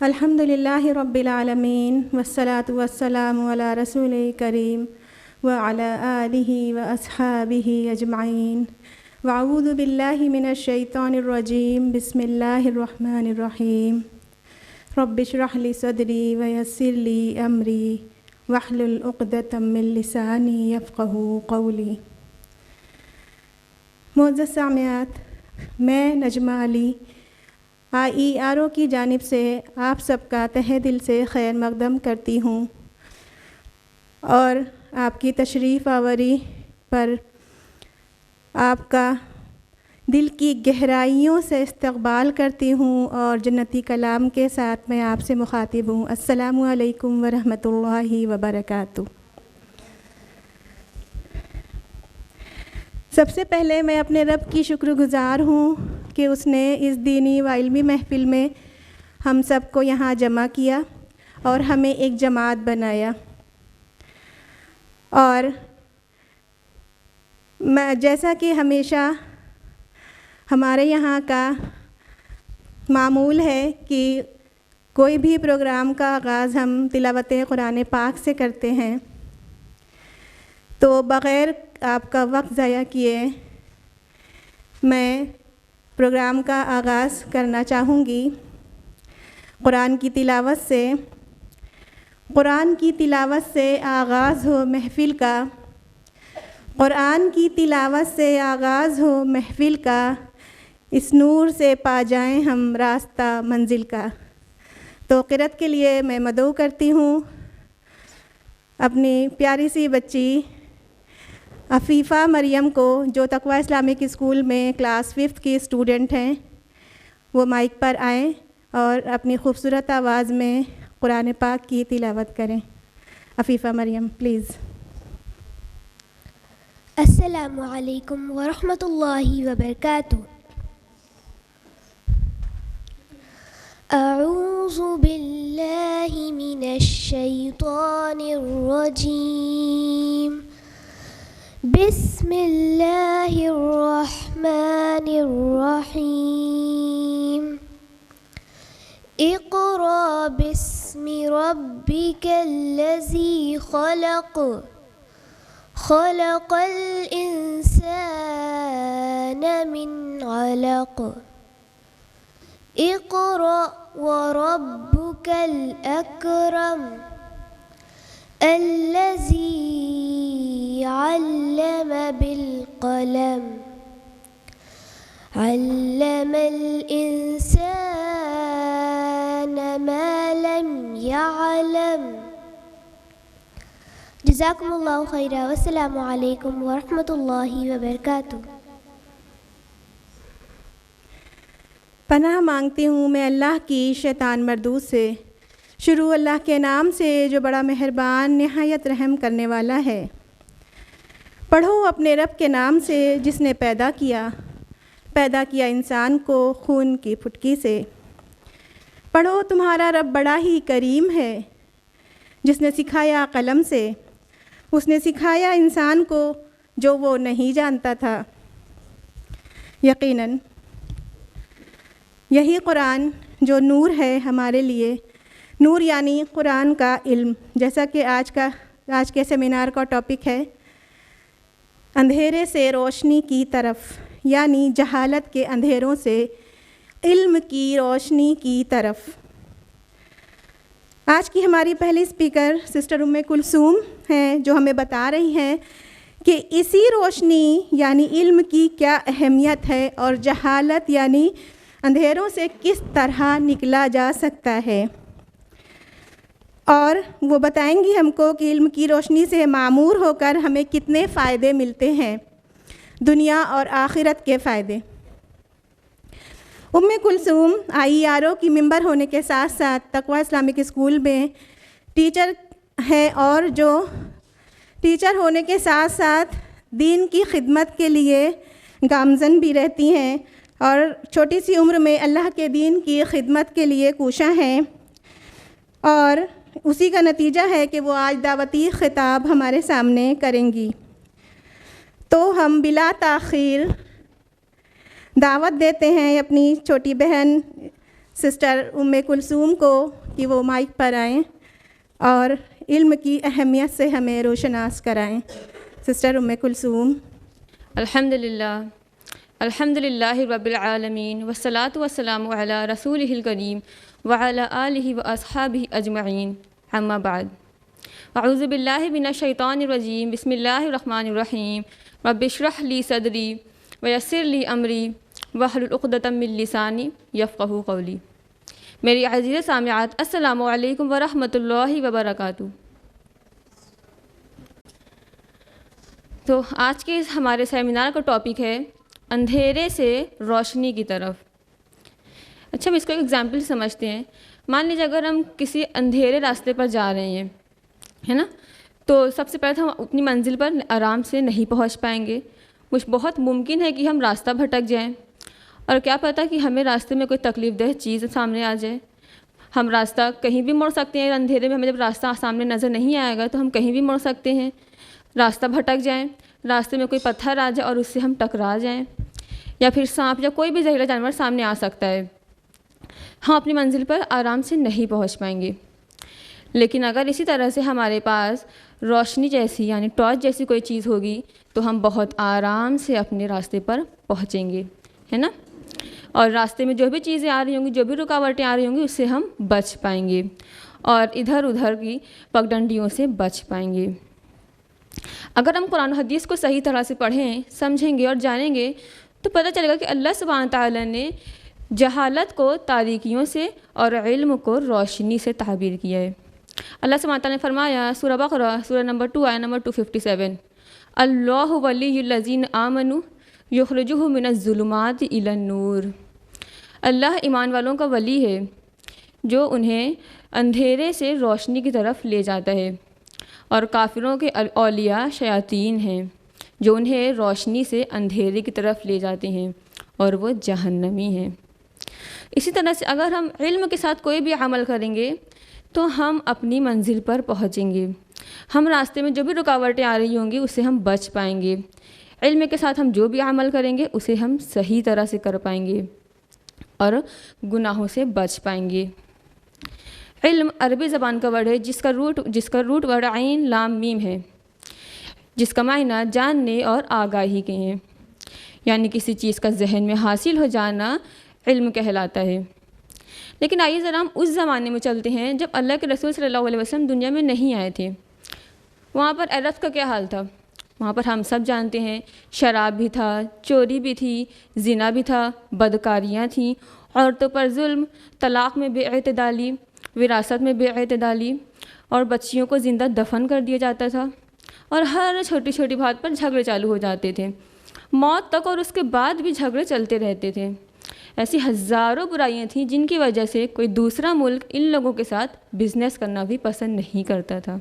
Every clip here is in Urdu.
الحمدللہ رب العالمین والصلاة والسلام علی رسول کریم وعلی آلہ واصحابہ اجمعین واعوذ باللہ من الشیطان الرجیم بسم اللہ الرحمن الرحیم رب اشرح لی صدری ویسر لی امری واحلل عقدۃ من لسانی یفقہوا قولی۔ معزز سامعات، میں نجمہ علی IERO کی جانب سے آپ سب کا تہہ دل سے خیر مقدم کرتی ہوں اور آپ کی تشریف آوری پر آپ کا دل کی گہرائیوں سے استقبال کرتی ہوں اور جنتی کلام کے ساتھ میں آپ سے مخاطب ہوں۔ السلام علیکم ورحمۃ اللہ وبرکاتہ۔ سب سے پہلے میں اپنے رب کی شکر گزار ہوں کہ اس نے اس دینی و علمی محفل میں ہم سب کو یہاں جمع کیا اور ہمیں ایک جماعت بنایا۔ اور جیسا کہ ہمیشہ ہمارے یہاں کا معمول ہے کہ کوئی بھی پروگرام کا آغاز ہم تلاوت قرآن پاک سے کرتے ہیں، تو بغیر آپ کا وقت ضائع کیے میں پروگرام کا آغاز کرنا چاہوں گی قرآن کی تلاوت سے۔ قرآن کی تلاوت سے آغاز ہو محفل کا، قرآن کی تلاوت سے آغاز ہو محفل کا، اس نور سے پا جائیں ہم راستہ منزل کا۔ تو قرأت کے لیے میں مدعو کرتی ہوں اپنی پیاری سی بچی عفیفہ مریم کو، جو تقویٰ اسلامک اسکول میں کلاس 5 کی اسٹوڈنٹ ہیں۔ وہ مائک پر آئیں اور اپنی خوبصورت آواز میں قرآن پاک کی تلاوت کریں۔ عفیفہ مریم پلیز۔ السلام علیکم ورحمۃ اللہ وبرکاتہ۔ اعوذ باللہ من الشیطان الرجیم، بسم اللہ الرحمن الرحیم۔ اقرأ باسم ربک الذی خلق، خلق الانسان من علق، اقرأ وربک الاکرم، الذی علم بالقلم، علم الانسان ما لم يعلم۔ جزاکم اللہ خیرا، والسلام علیکم ورحمۃ اللہ وبرکاتہ۔ پناہ مانگتی ہوں میں اللہ کی شیطان مردود سے۔ شروع اللہ کے نام سے جو بڑا مہربان نہایت رحم کرنے والا ہے۔ پڑھو اپنے رب کے نام سے جس نے پیدا کیا انسان کو خون کی پھٹکی سے۔ پڑھو تمہارا رب بڑا ہی کریم ہے جس نے سکھایا قلم سے، اس نے سکھایا انسان کو جو وہ نہیں جانتا تھا۔ یقیناً یہی قرآن جو نور ہے ہمارے لیے، نور یعنی قرآن کا علم، جیسا کہ آج کے سیمینار کا ٹاپک ہے اندھیرے سے روشنی کی طرف، یعنی جہالت کے اندھیروں سے علم کی روشنی کی طرف۔ آج کی ہماری پہلی اسپیکر سسٹر ام کلثوم ہیں، جو ہمیں بتا رہی ہیں کہ اسی روشنی یعنی علم کی کیا اہمیت ہے اور جہالت یعنی اندھیروں سے کس طرح نکلا جا سکتا ہے، اور وہ بتائیں گی ہم کو کہ علم کی روشنی سے معمور ہو کر ہمیں کتنے فائدے ملتے ہیں، دنیا اور آخرت کے فائدے۔ ام کلثوم IERO کی ممبر ہونے کے ساتھ ساتھ تقویٰ اسلامک اسکول میں ٹیچر ہیں، اور جو ٹیچر ہونے کے ساتھ ساتھ دین کی خدمت کے لیے گامزن بھی رہتی ہیں، اور چھوٹی سی عمر میں اللہ کے دین کی خدمت کے لیے کوشاں ہیں، اور اسی کا نتیجہ ہے کہ وہ آج دعوتی خطاب ہمارے سامنے کریں گی۔ تو ہم بلا تاخیر دعوت دیتے ہیں اپنی چھوٹی بہن سسٹر کلثوم کو کہ وہ مائک پر آئیں اور علم کی اہمیت سے ہمیں روشناس کرائیں۔ سسٹر کلثوم۔ الحمد للہ رب العالمین والصلاة والسلام علی رسولہ الکریم وعلی آلہ واصحابہ اجمعین، اما بعد، اعوذ باللہ من الشیطان الرجیم، بسم اللہ الرحمن الرحیم، رب اشرح لی صدری ویسر لی امری واحلل عقدۃ من لسانی یفقہوا قولی۔ میری عزیز سامعات، السلام علیکم ورحمۃ اللہ وبرکاتہ۔ تو آج کے ہمارے سیمینار کا ٹاپک ہے اندھیرے سے روشنی کی طرف۔ اچھا، ہم اس کو ایک ایگزامپل سمجھتے ہیں۔ مان لیجیے اگر ہم کسی اندھیرے راستے پر جا رہے ہیں، ہے نا، تو سب سے پہلے تو ہم اپنی منزل پر آرام سے نہیں پہنچ پائیں گے۔ بہت ممکن ہے کہ ہم راستہ بھٹک جائیں، اور کیا پتہ کہ ہمیں راستے میں کوئی تکلیف دہ چیز سامنے آ جائے۔ ہم راستہ کہیں بھی مڑ سکتے ہیں، اندھیرے میں ہمیں جب راستہ سامنے نظر نہیں آئے گا تو ہم کہیں بھی مڑ سکتے ہیں، راستہ بھٹک جائیں، راستے میں کوئی پتھر آ جائے اور اس سے ہم ٹکرا جائیں، یا پھر سانپ یا کوئی بھی زہریلا جانور سامنے آ سکتا ہے۔ ہم اپنی منزل پر آرام سے نہیں پہنچ پائیں گے۔ لیکن اگر اسی طرح سے ہمارے پاس روشنی جیسی یعنی ٹارچ جیسی کوئی چیز ہوگی تو ہم بہت آرام سے اپنے راستے پر پہنچیں گے، ہے نا، اور راستے میں جو بھی چیزیں آ رہی ہوں گی، جو بھی رکاوٹیں آ رہی ہوں گی، اس سے ہم بچ پائیں گے اور ادھر ادھر کی پگڈنڈیوں سے بچ پائیں گے۔ اگر ہم قرآن و حدیث کو صحیح طرح سے پڑھیں، سمجھیں گے اور جانیں گے تو پتہ چلے گا کہ اللہ سبحانہ تعالیٰ نے جہالت کو تاریکیوں سے اور علم کو روشنی سے تعبیر کیا ہے۔ اللہ سبحانہ تعالیٰ نے فرمایا سورہ بقرہ سورہ نمبر 2 آیت نمبر 257، اللہ ولی الذین آمنوا یخرجہم من الظلمات الی النور۔ اللہ ایمان والوں کا ولی ہے جو انہیں اندھیرے سے روشنی کی طرف لے جاتا ہے، اور کافروں کے اولیاء شیاطین ہیں جو انہیں روشنی سے اندھیرے کی طرف لے جاتے ہیں اور وہ جہنمی ہیں۔ اسی طرح سے اگر ہم علم کے ساتھ کوئی بھی عمل کریں گے تو ہم اپنی منزل پر پہنچیں گے۔ ہم راستے میں جو بھی رکاوٹیں آ رہی ہوں گی اس سے ہم بچ پائیں گے۔ علم کے ساتھ ہم جو بھی عمل کریں گے اسے ہم صحیح طرح سے کر پائیں گے اور گناہوں سے بچ پائیں گے۔ علم عربی زبان کا ورڈ ہے جس کا روٹ ورڈ عین لام میم ہے، جس کا معنی جاننے اور آگاہی کے ہیں، یعنی کسی چیز کا ذہن میں حاصل ہو جانا علم کہلاتا ہے۔ لیکن آئیے ذرا ہم اس زمانے میں چلتے ہیں جب اللہ کے رسول صلی اللہ علیہ وسلم دنیا میں نہیں آئے تھے۔ وہاں پر عورت کا کیا حال تھا؟ وہاں پر ہم سب جانتے ہیں شراب بھی تھا، چوری بھی تھی، زنا بھی تھا، بدکاریاں تھیں، عورتوں پر ظلم، طلاق میں بے اعتدالی، وراثت میں بے اعتدالی، اور بچیوں کو زندہ دفن کر دیا جاتا تھا، اور ہر چھوٹی چھوٹی بات پر جھگڑے چالو ہو جاتے تھے، موت تک، اور اس کے بعد بھی جھگڑے چلتے رہتے تھے۔ ایسی ہزاروں برائیاں تھیں جن کی وجہ سے کوئی دوسرا ملک ان لوگوں کے ساتھ بزنس کرنا بھی پسند نہیں کرتا تھا۔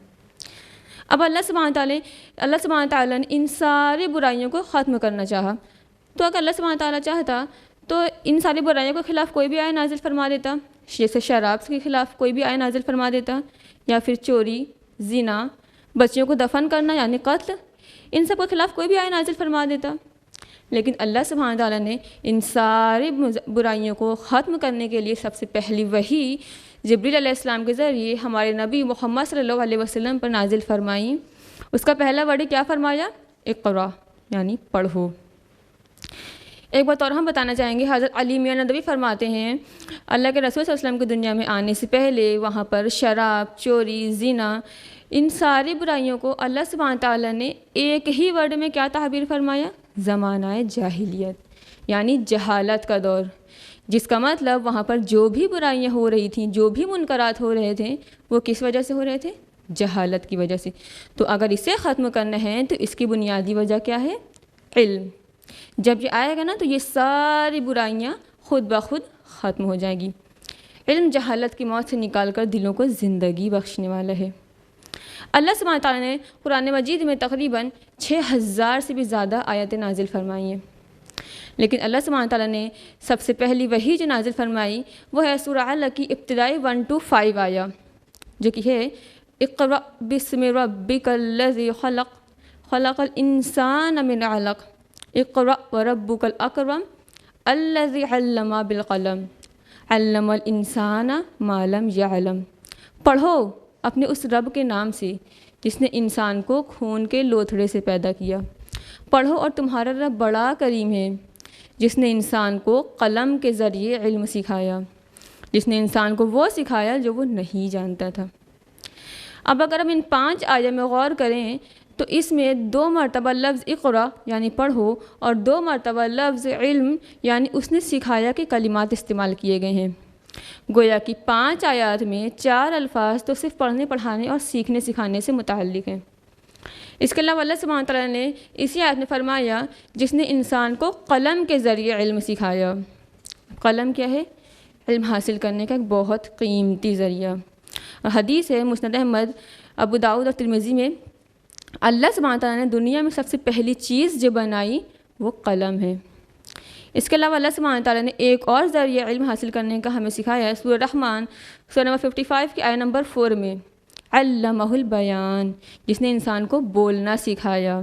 اب اللہ سبحانہ تعالیٰ نے ان ساری برائیوں کو ختم کرنا چاہا، تو اگر اللہ سبحانہ تعالیٰ چاہتا تو ان ساری برائیوں کے خلاف کوئی بھی آیت نازل فرما دیتا، جیسے شراب کے خلاف کوئی بھی آیت نازل فرما دیتا، یا پھر چوری، زنا، بچیوں کو دفن کرنا یعنی قتل، ان سب کے خلاف کوئی بھی آیت نازل فرما دیتا۔ لیکن اللہ سبحانہ تعالیٰ نے ان ساری برائیوں کو ختم کرنے کے لیے سب سے پہلی وحی جبریل علیہ السلام کے ذریعے ہمارے نبی محمد صلی اللہ علیہ وسلم پر نازل فرمائی۔ اس کا پہلا ورڈ کیا فرمایا؟ اقرا، یعنی پڑھو۔ ایک بات اور ہم بتانا چاہیں گے، حضرت علی میاں ندوی فرماتے ہیں اللہ کے رسول صلی اللہ علیہ وسلم کی دنیا میں آنے سے پہلے وہاں پر شراب، چوری، زنا، ان ساری برائیوں کو اللہ سبحانہ تعالیٰ نے ایک ہی ورڈ میں کیا تعبیر فرمایا؟ زمانہ جاہلیت، یعنی جہالت کا دور، جس کا مطلب وہاں پر جو بھی برائیاں ہو رہی تھیں، جو بھی منکرات ہو رہے تھے، وہ کس وجہ سے ہو رہے تھے؟ جہالت کی وجہ سے۔ تو اگر اسے ختم کرنا ہے تو اس کی بنیادی وجہ کیا ہے؟ علم۔ جب یہ آئے گا نا تو یہ ساری برائیاں خود بخود ختم ہو جائیں گی۔ علم جہالت کی موت سے نکال کر دلوں کو زندگی بخشنے والا ہے۔ اللہ سبحانہ تعالیٰ نے قرآن مجید میں تقریباً 6000 سے بھی زیادہ آیتیں نازل فرمائی ہیں، لیکن اللہ سبحانہ تعالیٰ نے سب سے پہلی وحی جو نازل فرمائی وہ ہے سورہ علق کی ابتدائی 1 to 5 آیا، جو کہ ہے اقرأ بسم ربک الذی خلق خلق الانسان من علق اقرأ وربک الاکرم الذی علم بالقلم علم الانسان ما لم یعلم۔ پڑھو اپنے اس رب کے نام سے جس نے انسان کو خون کے لوتھڑے سے پیدا کیا۔ پڑھو اور تمہارا رب بڑا کریم ہے جس نے انسان کو قلم کے ذریعے علم سکھایا، جس نے انسان کو وہ سکھایا جو وہ نہیں جانتا تھا۔ اب اگر ہم ان 5 آیات میں غور کریں تو اس میں 2 مرتبہ لفظ اقرا یعنی پڑھو اور 2 مرتبہ لفظ علم یعنی اس نے سکھایا کے کلمات استعمال کیے گئے ہیں۔ گویا کہ 5 آیات میں 4 الفاظ تو صرف پڑھنے پڑھانے اور سیکھنے سکھانے سے متعلق ہیں۔ اس کے علاوہ اللہ سبحانہ تعالیٰ نے اسی آیت میں فرمایا جس نے انسان کو قلم کے ذریعے علم سکھایا۔ قلم کیا ہے؟ علم حاصل کرنے کا ایک بہت قیمتی ذریعہ۔ اور حدیث ہے مسند احمد، ابو داؤد اور ترمذی میں، اللہ سبحانہ تعالیٰ نے دنیا میں سب سے پہلی چیز جو بنائی وہ قلم ہے۔ اس کے علاوہ اللہ سبحانہ تعالیٰ نے ایک اور ذریعہ علم حاصل کرنے کا ہمیں سکھایا ہے۔ سورہ رحمان سورہ نمبر 55 کی آیت نمبر 4 میں، علمہ البیان، جس نے انسان کو بولنا سکھایا،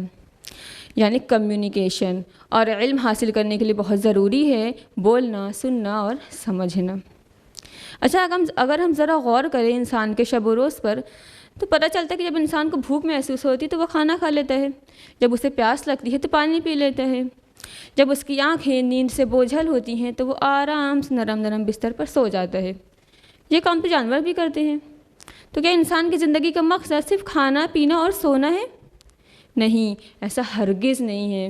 یعنی کمیونیکیشن۔ اور علم حاصل کرنے کے لیے بہت ضروری ہے بولنا، سننا اور سمجھنا۔ اچھا، اگر ہم ذرا غور کریں انسان کے شب و روز پر تو پتہ چلتا ہے کہ جب انسان کو بھوک محسوس ہوتی ہے تو وہ کھانا کھا لیتا ہے، جب اسے پیاس لگتی ہے تو پانی پی لیتا ہے، جب اس کی آنکھیں نیند سے بوجھل ہوتی ہیں تو وہ آرام سے نرم نرم بستر پر سو جاتا ہے۔ یہ کام تو جانور بھی کرتے ہیں۔ تو کیا انسان کی زندگی کا مقصد صرف کھانا پینا اور سونا ہے؟ نہیں، ایسا ہرگز نہیں ہے،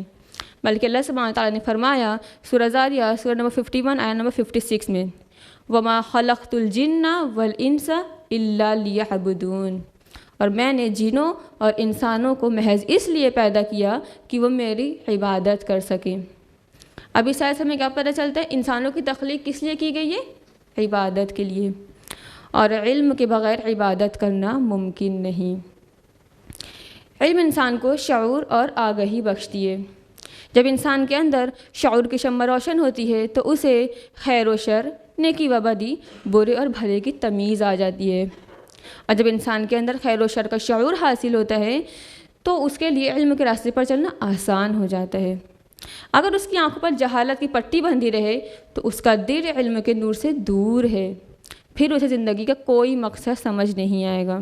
بلکہ اللہ سبحانہ تعالیٰ نے فرمایا سورہ زاریات سورہ نمبر 51 آیت نمبر 56 میں، وَمَا خَلَقْتُ الْجِنَّ وَالْإِنسَ إِلَّا لِيَعْبُدُونَ، اور میں نے جنوں اور انسانوں کو محض اس لیے پیدا کیا کہ وہ میری عبادت کر سکیں۔ اب اس آیت سے ہمیں کیا پتہ چلتا ہے؟ انسانوں کی تخلیق کس لیے کی گئی ہے؟ عبادت کے لیے، اور علم کے بغیر عبادت کرنا ممکن نہیں۔ علم انسان کو شعور اور آگہی بخشتی ہے۔ جب انسان کے اندر شعور کی شمع روشن ہوتی ہے تو اسے خیر و شر، نیکی و بدی، برے اور بھلے کی تمیز آ جاتی ہے۔ اور جب انسان کے اندر خیر و شر کا شعور حاصل ہوتا ہے تو اس کے لیے علم کے راستے پر چلنا آسان ہو جاتا ہے۔ اگر اس کی آنکھوں پر جہالت کی پٹی بندھی رہے تو اس کا دل علم کے نور سے دور ہے، پھر اسے زندگی کا کوئی مقصد سمجھ نہیں آئے گا،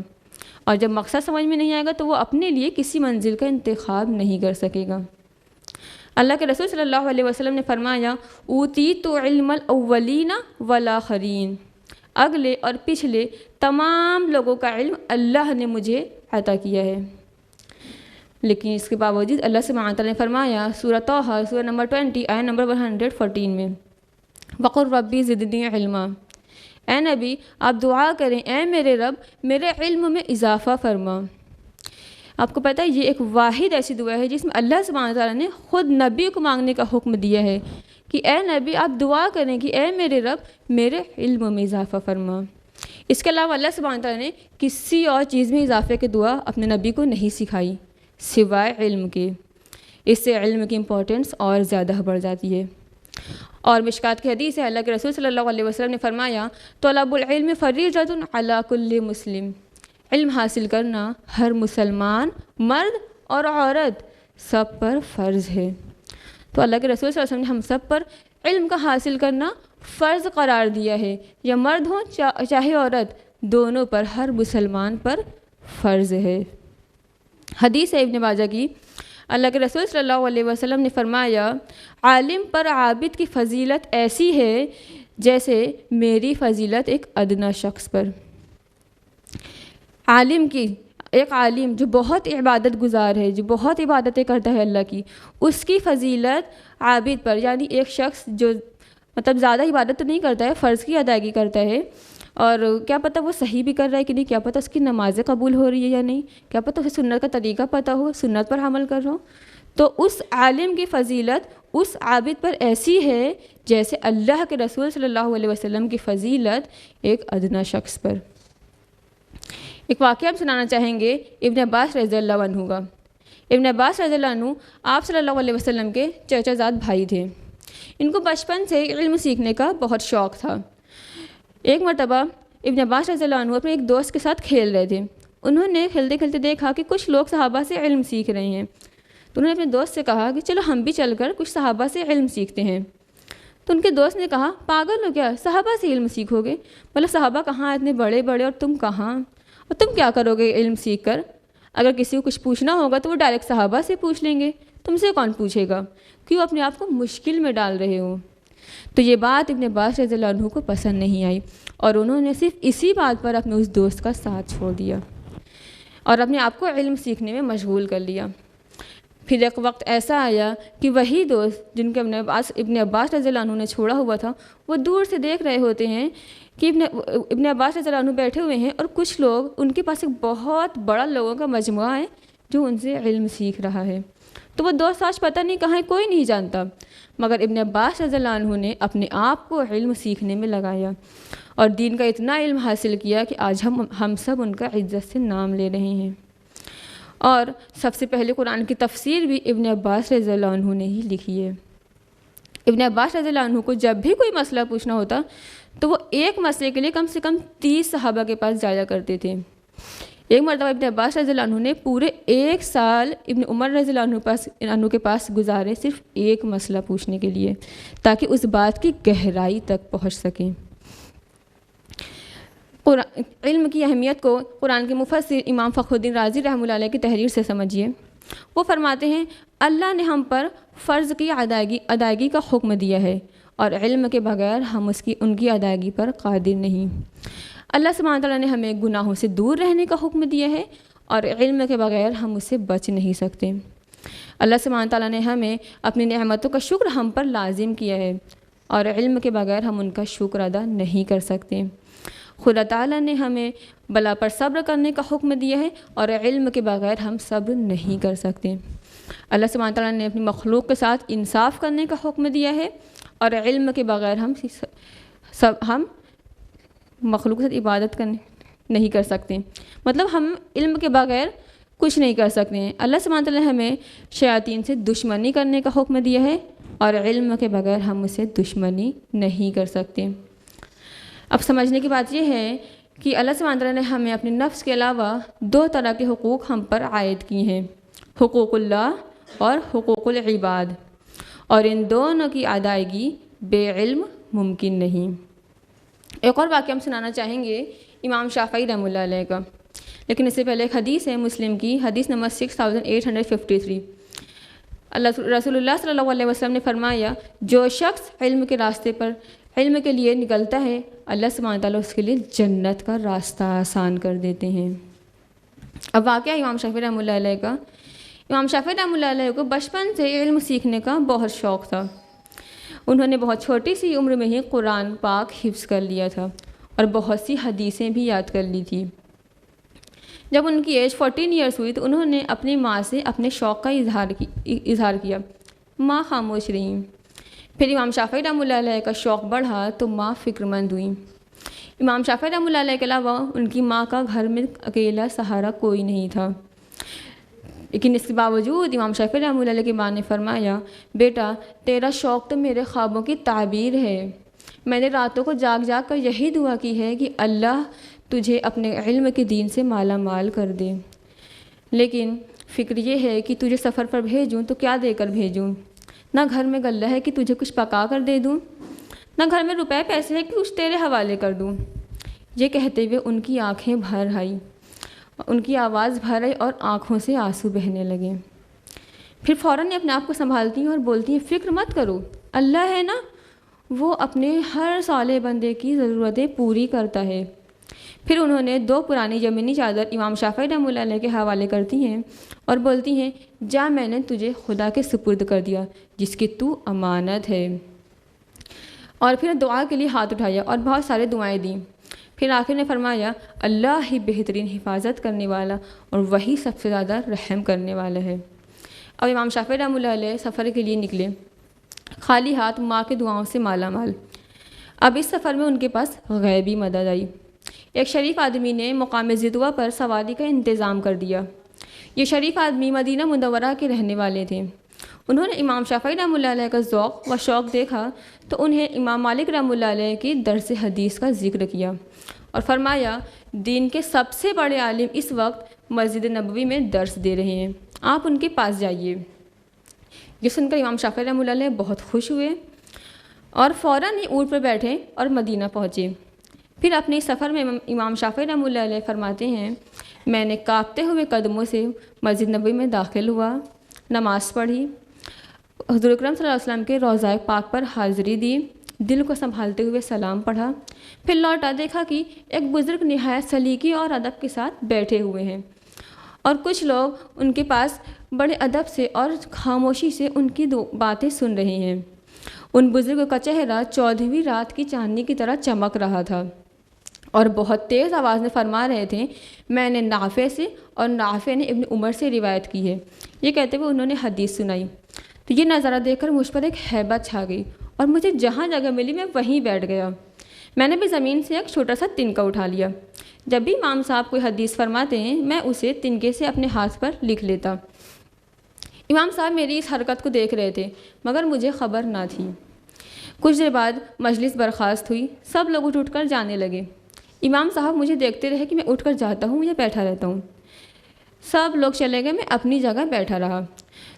اور جب مقصد سمجھ میں نہیں آئے گا تو وہ اپنے لیے کسی منزل کا انتخاب نہیں کر سکے گا۔ اللہ کے رسول صلی اللہ علیہ وسلم نے فرمایا، اوتیت علم الاولین والآخرین، اگلے اور پچھلے تمام لوگوں کا علم اللہ نے مجھے عطا کیا ہے۔ لیکن اس کے باوجود اللہ سبحانہ تعالیٰ نے فرمایا سورہ طٰہٰ سورہ نمبر 20 آیت نمبر 114 میں، وَقُلْ رَبِّ زِدْنِی عِلْمًا، اے نبی آپ دعا کریں، اے میرے رب میرے علم میں اضافہ فرما۔ آپ کو پتہ ہے یہ ایک واحد ایسی دعا ہے جس میں اللہ سبحانہ تعالیٰ نے خود نبی کو مانگنے کا حکم دیا ہے کہ اے نبی آپ دعا کریں کہ اے میرے رب میرے علم میں اضافہ فرما۔ اس کے علاوہ اللہ سبحانہ تعالیٰ نے کسی اور چیز میں اضافے کی دعا اپنے نبی کو نہیں سکھائی سوائے علم کے۔ اس سے علم کی امپورٹنس اور زیادہ بڑھ جاتی ہے۔ اور مشکات کی حدیث ہے، اللہ کے رسول صلی اللہ علیہ وسلم نے فرمایا، طلب العلم فریضۃ علی کل مسلم، علم حاصل کرنا ہر مسلمان مرد اور عورت سب پر فرض ہے۔ تو اللہ کے رسول صلی اللہ علیہ وسلم نے ہم سب پر علم کا حاصل کرنا فرض قرار دیا ہے، یا مرد ہوں چاہے عورت، دونوں پر ہر مسلمان پر فرض ہے۔ حدیث ہے ابن ماجہ کی، اللہ کے رسول صلی اللہ علیہ وسلم نے فرمایا، عالم پر عابد کی فضیلت ایسی ہے جیسے میری فضیلت ایک ادنا شخص پر۔ ایک عالم جو بہت عبادت گزار ہے، جو بہت عبادتیں کرتا ہے اللہ کی، اس کی فضیلت عابد پر، یعنی ایک شخص جو زیادہ عبادت تو نہیں کرتا ہے، فرض کی ادائیگی کرتا ہے، اور کیا پتہ وہ صحیح بھی کر رہا ہے کہ نہیں، کیا پتہ اس کی نمازیں قبول ہو رہی ہے یا نہیں، کیا پتہ اسے سنت کا طریقہ پتہ ہو، سنت پر عمل کر رہا ہو، تو اس عالم کی فضیلت اس عابد پر ایسی ہے جیسے اللہ کے رسول صلی اللہ علیہ وسلم کی فضیلت ایک ادنا شخص پر۔ ایک واقعہ ہم سنانا چاہیں گے ابن عباس رضی اللہ عنہ کا۔ ابن عباس رضی اللہ عنہ آپ صلی اللہ علیہ وسلم کے چچا زاد بھائی تھے۔ ان کو بچپن سے علم سیکھنے کا بہت شوق تھا۔ ایک مرتبہ ابن عباس رضی اللہ عنہ اپنے ایک دوست کے ساتھ کھیل رہے تھے۔ انہوں نے کھیلتے کھیلتے دیکھا کہ کچھ لوگ صحابہ سے علم سیکھ رہے ہیں، تو انہوں نے اپنے دوست سے کہا کہ چلو ہم بھی چل کر کچھ صحابہ سے علم سیکھتے ہیں۔ تو ان کے دوست نے کہا پاگل ہو کیا، صحابہ سے علم سیکھو گے؟ مطلب صحابہ کہاں اتنے بڑے بڑے اور تم کہاں، اور تم کیا کرو گے علم سیکھ کر؟ اگر کسی کو کچھ پوچھنا ہوگا تو وہ ڈائریکٹ صحابہ سے پوچھ لیں گے، تم سے کون پوچھے گا؟ کیوں اپنے آپ کو مشکل میں ڈال رہے ہو؟ تو یہ بات ابن عباس رضی اللہ عنہ کو پسند نہیں آئی، اور انہوں نے صرف اسی بات پر اپنے اس دوست کا ساتھ چھوڑ دیا اور اپنے آپ کو علم سیکھنے میں مشغول کر لیا۔ پھر ایک وقت ایسا آیا کہ وہی دوست جن کے ابن عباس رضی اللہ عنہ نے چھوڑا ہوا تھا، وہ دور سے دیکھ رہے ہوتے ہیں کہ ابن عباس رضی اللہ عنہ بیٹھے ہوئے ہیں اور کچھ لوگ، ان کے پاس ایک بہت بڑا لوگوں کا مجموعہ ہے جو ان سے علم سیکھ رہا ہے۔ تو وہ دوست آج پتہ نہیں کہاں ہے، کوئی نہیں جانتا، مگر ابن عباس رضی اللہ عنہ نے اپنے آپ کو علم سیکھنے میں لگایا اور دین کا اتنا علم حاصل کیا کہ آج ہم سب ان کا عزت سے نام لے رہے ہیں۔ اور سب سے پہلے قرآن کی تفسیر بھی ابن عباس رضی اللہ عنہ نے ہی لکھی ہے۔ ابن عباس رضی اللہ عنہ کو جب بھی کوئی مسئلہ پوچھنا ہوتا تو وہ ایک مسئلے کے لیے کم سے کم 30 صحابہ کے پاس جایا کرتے تھے۔ ایک مرتبہ ابن عباس رضی اللہ عنہ نے پورے 1 سال ابن عمر رضی اللہ عنہ کے پاس گزارے صرف ایک مسئلہ پوچھنے کے لیے، تاکہ اس بات کی گہرائی تک پہنچ سکیں۔ علم کی اہمیت کو قرآن کے مفسر امام فخر الدین رازی رحمۃ اللہ علیہ کی تحریر سے سمجھیے۔ وہ فرماتے ہیں اللہ نے ہم پر فرض کی ادائیگی کا حکم دیا ہے، اور علم کے بغیر ہم ان کی ادائیگی پر قادر نہیں۔ اللہ سبحانہ تعالیٰ نے ہمیں گناہوں سے دور رہنے کا حکم دیا ہے، اور علم کے بغیر ہم اس سے بچ نہیں سکتے۔ اللہ سبحانہ تعالیٰ نے ہمیں اپنی نعمتوں کا شکر ہم پر لازم کیا ہے، اور علم کے بغیر ہم ان کا شکر ادا نہیں کر سکتے۔ خدا تعالیٰ نے ہمیں بلا پر صبر کرنے کا حکم دیا ہے، اور علم کے بغیر ہم صبر نہیں کر سکتے۔ اللہ سبحانہ تعالیٰ نے اپنی مخلوق کے ساتھ انصاف کرنے کا حکم دیا ہے، اور علم کے بغیر ہم مخلوق کے ساتھ عبادت نہیں کر سکتے۔ مطلب ہم علم کے بغیر کچھ نہیں کر سکتے ہیں۔ اللہ سبحانہ تعالیٰ نے ہمیں شیاطین سے دشمنی کرنے کا حکم دیا ہے، اور علم کے بغیر ہم اسے دشمنی نہیں کر سکتے۔ اب سمجھنے کی بات یہ ہے کہ اللہ سبحانہ تعالیٰ نے ہمیں اپنے نفس کے علاوہ 2 طرح کے حقوق ہم پر عائد کی ہیں، حقوق اللہ اور حقوق العباد، اور ان دونوں کی ادائیگی بے علم ممکن نہیں۔ ایک اور واقعہ ہم سنانا چاہیں گے امام شافعی رحمۃ اللہ علیہ کا، لیکن اس سے پہلے ایک حدیث ہے مسلم کی، حدیث نمبر 6853۔ رسول اللہ صلی اللہ علیہ وسلم نے فرمایا جو شخص علم کے راستے پر علم کے لیے نکلتا ہے، اللہ سبحانہ تعالیٰ اس کے لیے جنت کا راستہ آسان کر دیتے ہیں۔ اب واقعہ امام شافعی رحمۃ اللہ علیہ کا۔ امام شافعی رحمۃ اللہ علیہ کو بچپن سے علم سیکھنے کا بہت شوق تھا۔ انہوں نے بہت چھوٹی سی عمر میں ہی قرآن پاک حفظ کر لیا تھا اور بہت سی حدیثیں بھی یاد کر لی تھی۔ جب ان کی ایج 14 ایئرس ہوئی تو انہوں نے اپنی ماں سے اپنے شوق کا اظہار کیا۔ ماں خاموش رہیں۔ پھر امام شافعی رحمۃ اللہ علیہ کا شوق بڑھا تو ماں فکر مند ہوئیں۔ امام شافعی رحمۃ اللہ علیہ کے علاوہ ان کی ماں کا گھر میں اکیلا سہارا کوئی نہیں تھا، لیکن اس کے باوجود امام شافعی رحمۃ اللہ علیہ کی ماں نے فرمایا بیٹا تیرا شوق تو میرے خوابوں کی تعبیر ہے، میں نے راتوں کو جاگ جاگ کر یہی دعا کی ہے کہ اللہ تجھے اپنے علم کے دین سے مالا مال کر دے، لیکن فکر یہ ہے کہ تجھے سفر پر بھیجوں تو کیا دے کر بھیجوں، نہ گھر میں غلہ ہے کہ تجھے کچھ پکا کر دے دوں، نہ گھر میں روپے پیسے ہے کہ کچھ تیرے حوالے کر دوں۔ یہ کہتے ہوئے ان کی آنکھیں بھر آئیں، ان کی آواز بھر آئی اور آنکھوں سے آنسو بہنے لگے۔ پھر فوراً اپنے آپ کو سنبھالتی ہیں اور بولتی ہیں فکر مت کرو، اللہ ہے نا، وہ اپنے ہر صالح بندے کی ضرورتیں پوری کرتا ہے۔ پھر انہوں نے 2 پرانی زمینی چادر امام شافعی رحمۃ اللہ علیہ کے حوالے کرتی ہیں اور بولتی ہیں جا میں نے تجھے خدا کے سپرد کر دیا جس کی تو امانت ہے، اور پھر دعا کے لیے ہاتھ اٹھایا اور بہت سارے دعائیں دیں۔ پھر آخر نے فرمایا اللہ ہی بہترین حفاظت کرنے والا اور وہی سب سے زیادہ رحم کرنے والا ہے۔ اب امام شافعی رحمۃ اللہ علیہ سفر کے لیے نکلے، خالی ہاتھ، ماں کے دعاؤں سے مالا مال۔ اب اس سفر میں ان کے پاس غیبی مدد آئی۔ ایک شریف آدمی نے مقام زدوہ پر سواری کا انتظام کر دیا۔ یہ شریف آدمی مدینہ منورہ کے رہنے والے تھے۔ انہوں نے امام شافعی رحمۃ اللہ علیہ کا ذوق و شوق دیکھا تو انہیں امام مالک رحمۃ اللہ علیہ کی درس حدیث کا ذکر کیا اور فرمایا دین کے سب سے بڑے عالم اس وقت مسجد نبوی میں درس دے رہے ہیں، آپ ان کے پاس جائیے۔ یہ سن کر امام شافعی رحمۃ اللہ علیہ بہت خوش ہوئے اور فوراً ہی اونٹ پر بیٹھے اور مدینہ پہنچے۔ پھر اپنے سفر میں امام شافعی رحمۃ اللہ علیہ فرماتے ہیں، میں نے کانپتے ہوئے قدموں سے مسجد نبوی میں داخل ہوا، نماز پڑھی، حضور اکرم صلی اللہ علیہ وسلم کے روضہ پاک پر حاضری دی، دل کو سنبھالتے ہوئے سلام پڑھا، پھر لوٹا، دیکھا کہ ایک بزرگ نہایت سلیقے اور ادب کے ساتھ بیٹھے ہوئے ہیں اور کچھ لوگ ان کے پاس بڑے ادب سے اور خاموشی سے ان کی باتیں سن رہے ہیں۔ ان بزرگوں کا چہرہ 14ویں رات کی چاندنی کی طرح چمک رہا تھا اور بہت تیز آواز میں فرما رہے تھے، میں نے نافع سے اور نافع نے ابن عمر سے روایت کی ہے۔ یہ کہتے ہوئے انہوں نے حدیث سنائی۔ تو یہ نظارہ دیکھ کر مجھ پر ایک ہیبت چھا گئی اور مجھے جہاں جگہ ملی میں وہیں بیٹھ گیا۔ میں نے بھی زمین سے ایک چھوٹا سا تنکا اٹھا لیا۔ جب بھی امام صاحب کوئی حدیث فرماتے ہیں میں اسے تنکے سے اپنے ہاتھ پر لکھ لیتا۔ امام صاحب میری اس حرکت کو دیکھ رہے تھے مگر مجھے خبر نہ تھی۔ کچھ دیر بعد مجلس برخاست ہوئی، سب لوگ اٹھ کر جانے لگے۔ امام صاحب مجھے دیکھتے رہے کہ میں اٹھ کر جاتا ہوں یا بیٹھا رہتا ہوں۔ سب لوگ چلے گئے، میں اپنی جگہ بیٹھا رہا۔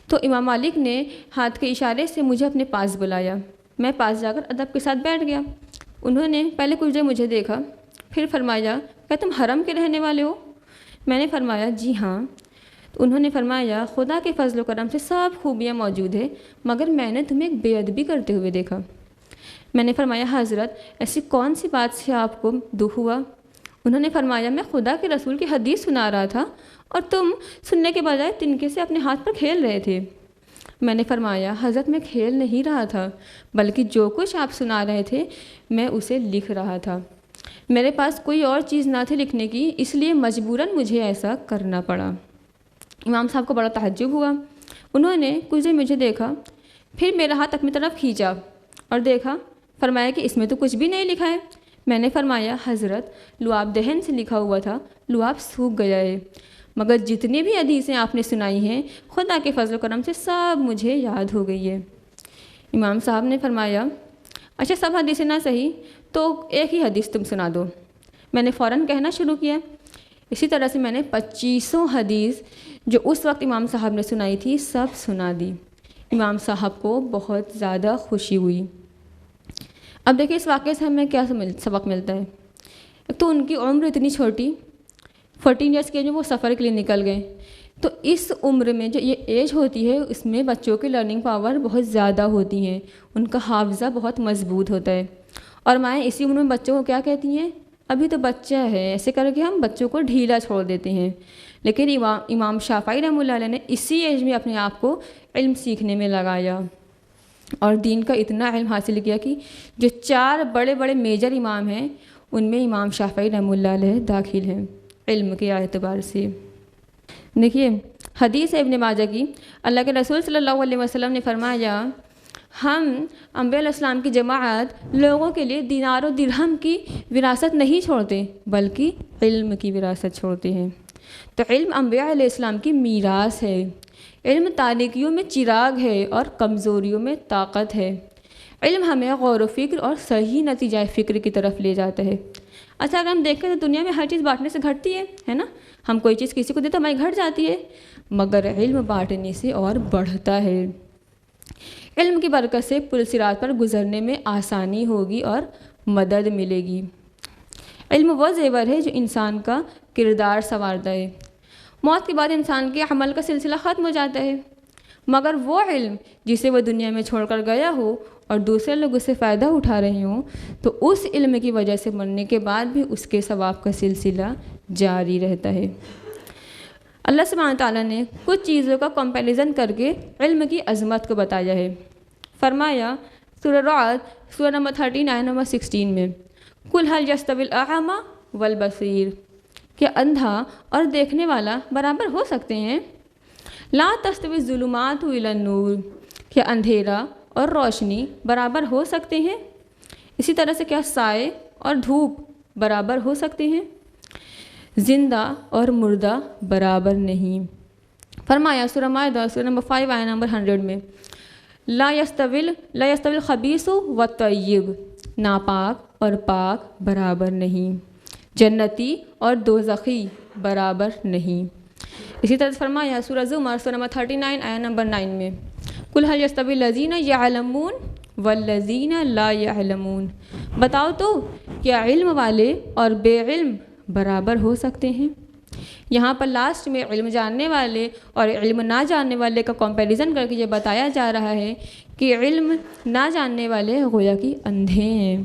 تو امام مالک نے ہاتھ کے اشارے سے مجھے اپنے پاس بلایا۔ میں پاس جا کر ادب کے ساتھ بیٹھ گیا۔ انہوں نے پہلے کچھ دیر مجھے دیکھا، پھر فرمایا، کیا تم حرم کے رہنے والے ہو؟ میں نے فرمایا جی ہاں۔ تو انہوں نے فرمایا، خدا کے فضل و کرم سے سب خوبیاں موجود ہیں مگر میں نے تمہیں ایک بے ادبی کرتے ہوئے دیکھا۔ میں نے فرمایا حضرت ایسی کون سی بات سے آپ کو دکھ ہوا؟ انہوں نے فرمایا، میں خدا کے رسول کی حدیث سنا رہا تھا اور تم سننے کے بجائے تنکے سے اپنے ہاتھ پر کھیل رہے تھے۔ میں نے فرمایا حضرت میں کھیل نہیں رہا تھا بلکہ جو کچھ آپ سنا رہے تھے میں اسے لکھ رہا تھا۔ میرے پاس کوئی اور چیز نہ تھی لکھنے کی، اس لیے مجبوراً مجھے ایسا کرنا پڑا۔ امام صاحب کو بڑا تعجب ہوا۔ انہوں نے کچھ دیر مجھے دیکھا، پھر میرا ہاتھ اپنی طرف کھینچا اور دیکھا، فرمایا کہ اس میں تو کچھ بھی نہیں لکھا ہے۔ میں نے فرمایا حضرت لعاب دہن سے لکھا ہوا تھا، لعاب سوکھ گیا ہے، مگر جتنی بھی حدیثیں آپ نے سنائی ہیں خدا کے فضل و کرم سے سب مجھے یاد ہو گئی ہے۔ امام صاحب نے فرمایا اچھا سب حدیثیں نہ صحیح تو ایک ہی حدیث تم سنا دو۔ میں نے فوراً کہنا شروع کیا۔ اسی طرح سے میں نے 2500 حدیث جو اس وقت امام صاحب نے سنائی تھی سب سنا دی۔ امام صاحب کو بہت زیادہ خوشی ہوئی۔ اب دیکھیں اس واقعے سے ہمیں کیا سبق ملتا ہے۔ ایک تو ان کی عمر اتنی چھوٹی، 14 ایئرس کے جو وہ سفر کے لیے نکل گئے، تو اس عمر میں جو یہ ایج ہوتی ہے اس میں بچوں کی لرننگ پاور بہت زیادہ ہوتی ہیں، ان کا حافظہ بہت مضبوط ہوتا ہے۔ اور مائیں اسی عمر میں بچوں کو کیا کہتی ہیں، ابھی تو بچہ ہے، ایسے کر کے ہم بچوں کو ڈھیلا چھوڑ دیتے ہیں۔ لیکن امام شافعی رحمۃ اللہ علیہ نے اسی ایج میں اپنے آپ کو علم سیکھنے میں لگایا اور دین کا اتنا علم حاصل کیا کہ جو 4 بڑے بڑے میجر امام ہیں ان میں امام شافعی رحمۃ اللہ علیہ داخل ہیں علم کے اعتبار سے۔ دیکھیے حدیث ابن ماجہ کی، اللہ کے رسول صلی اللہ علیہ وسلم نے فرمایا، ہم انبیاء علیہ السلام کی جماعت لوگوں کے لیے دینار و درہم کی وراثت نہیں چھوڑتے بلکہ علم کی وراثت چھوڑتے ہیں۔ تو علم انبیاء علیہ السلام کی میراث ہے۔ علم تاریکیوں میں چراغ ہے اور کمزوریوں میں طاقت ہے۔ علم ہمیں غور و فکر اور صحیح نتیجہ فکر کی طرف لے جاتا ہے۔ اچھا اگر ہم دیکھیں تو دنیا میں ہر چیز بانٹنے سے گھٹتی ہے نا، ہم کوئی چیز کسی کو دیتے ہماری گھٹ جاتی ہے، مگر علم بانٹنے سے اور بڑھتا ہے۔ علم کی برکت سے پل صراط پر گزرنے میں آسانی ہوگی اور مدد ملے گی۔ علم وہ زیور ہے جو انسان کا کردار سنوارتا ہے۔ موت کے بعد انسان کے عمل کا سلسلہ ختم ہو جاتا ہے، مگر وہ علم جسے وہ دنیا میں چھوڑ کر گیا ہو اور دوسرے لوگ اس سے فائدہ اٹھا رہے ہوں تو اس علم کی وجہ سے مرنے کے بعد بھی اس کے ثواب کا سلسلہ جاری رہتا ہے۔ اللہ سبحانہ تعالیٰ نے کچھ چیزوں کا کمپیریزن کر کے علم کی عظمت کو بتایا ہے۔ فرمایا سورہ رعد سورہ نمبر 39 آیت نمبر 16 میں، قُلْ هَلْ يَسْتَوِي الْأَعْمَى وَالْبَصِيرُ، کہ اندھا اور دیکھنے والا برابر ہو سکتے ہیں؟ لا تستوی الظلمات الی النور، کہ اندھیرا اور روشنی برابر ہو سکتے ہیں؟ اسی طرح سے کیا سائے اور دھوپ برابر ہو سکتے ہیں؟ زندہ اور مردہ برابر نہیں۔ فرمایا سورہ مائدہ سورہ نمبر 5 آیت نمبر 100 میں، لا یستوی الخبیث والطیب، ناپاک اور پاک برابر نہیں، جنتی اور دوزخی برابر نہیں۔ اسی طرح فرمایا سورہ زمر سورہ نمبر 39 آیت نمبر 9 میں، قُلْ هَلْ يَسْتَوِي الَّذِينَ يَعْلَمُونَ والذین لا یعلمون، بتاؤ تو کیا علم والے اور بے علم برابر ہو سکتے ہیں؟ یہاں پر لاسٹ میں علم جاننے والے اور علم نہ جاننے والے کا کمپیریزن کر کے یہ بتایا جا رہا ہے کہ علم نہ جاننے والے گویا کہ اندھے ہیں،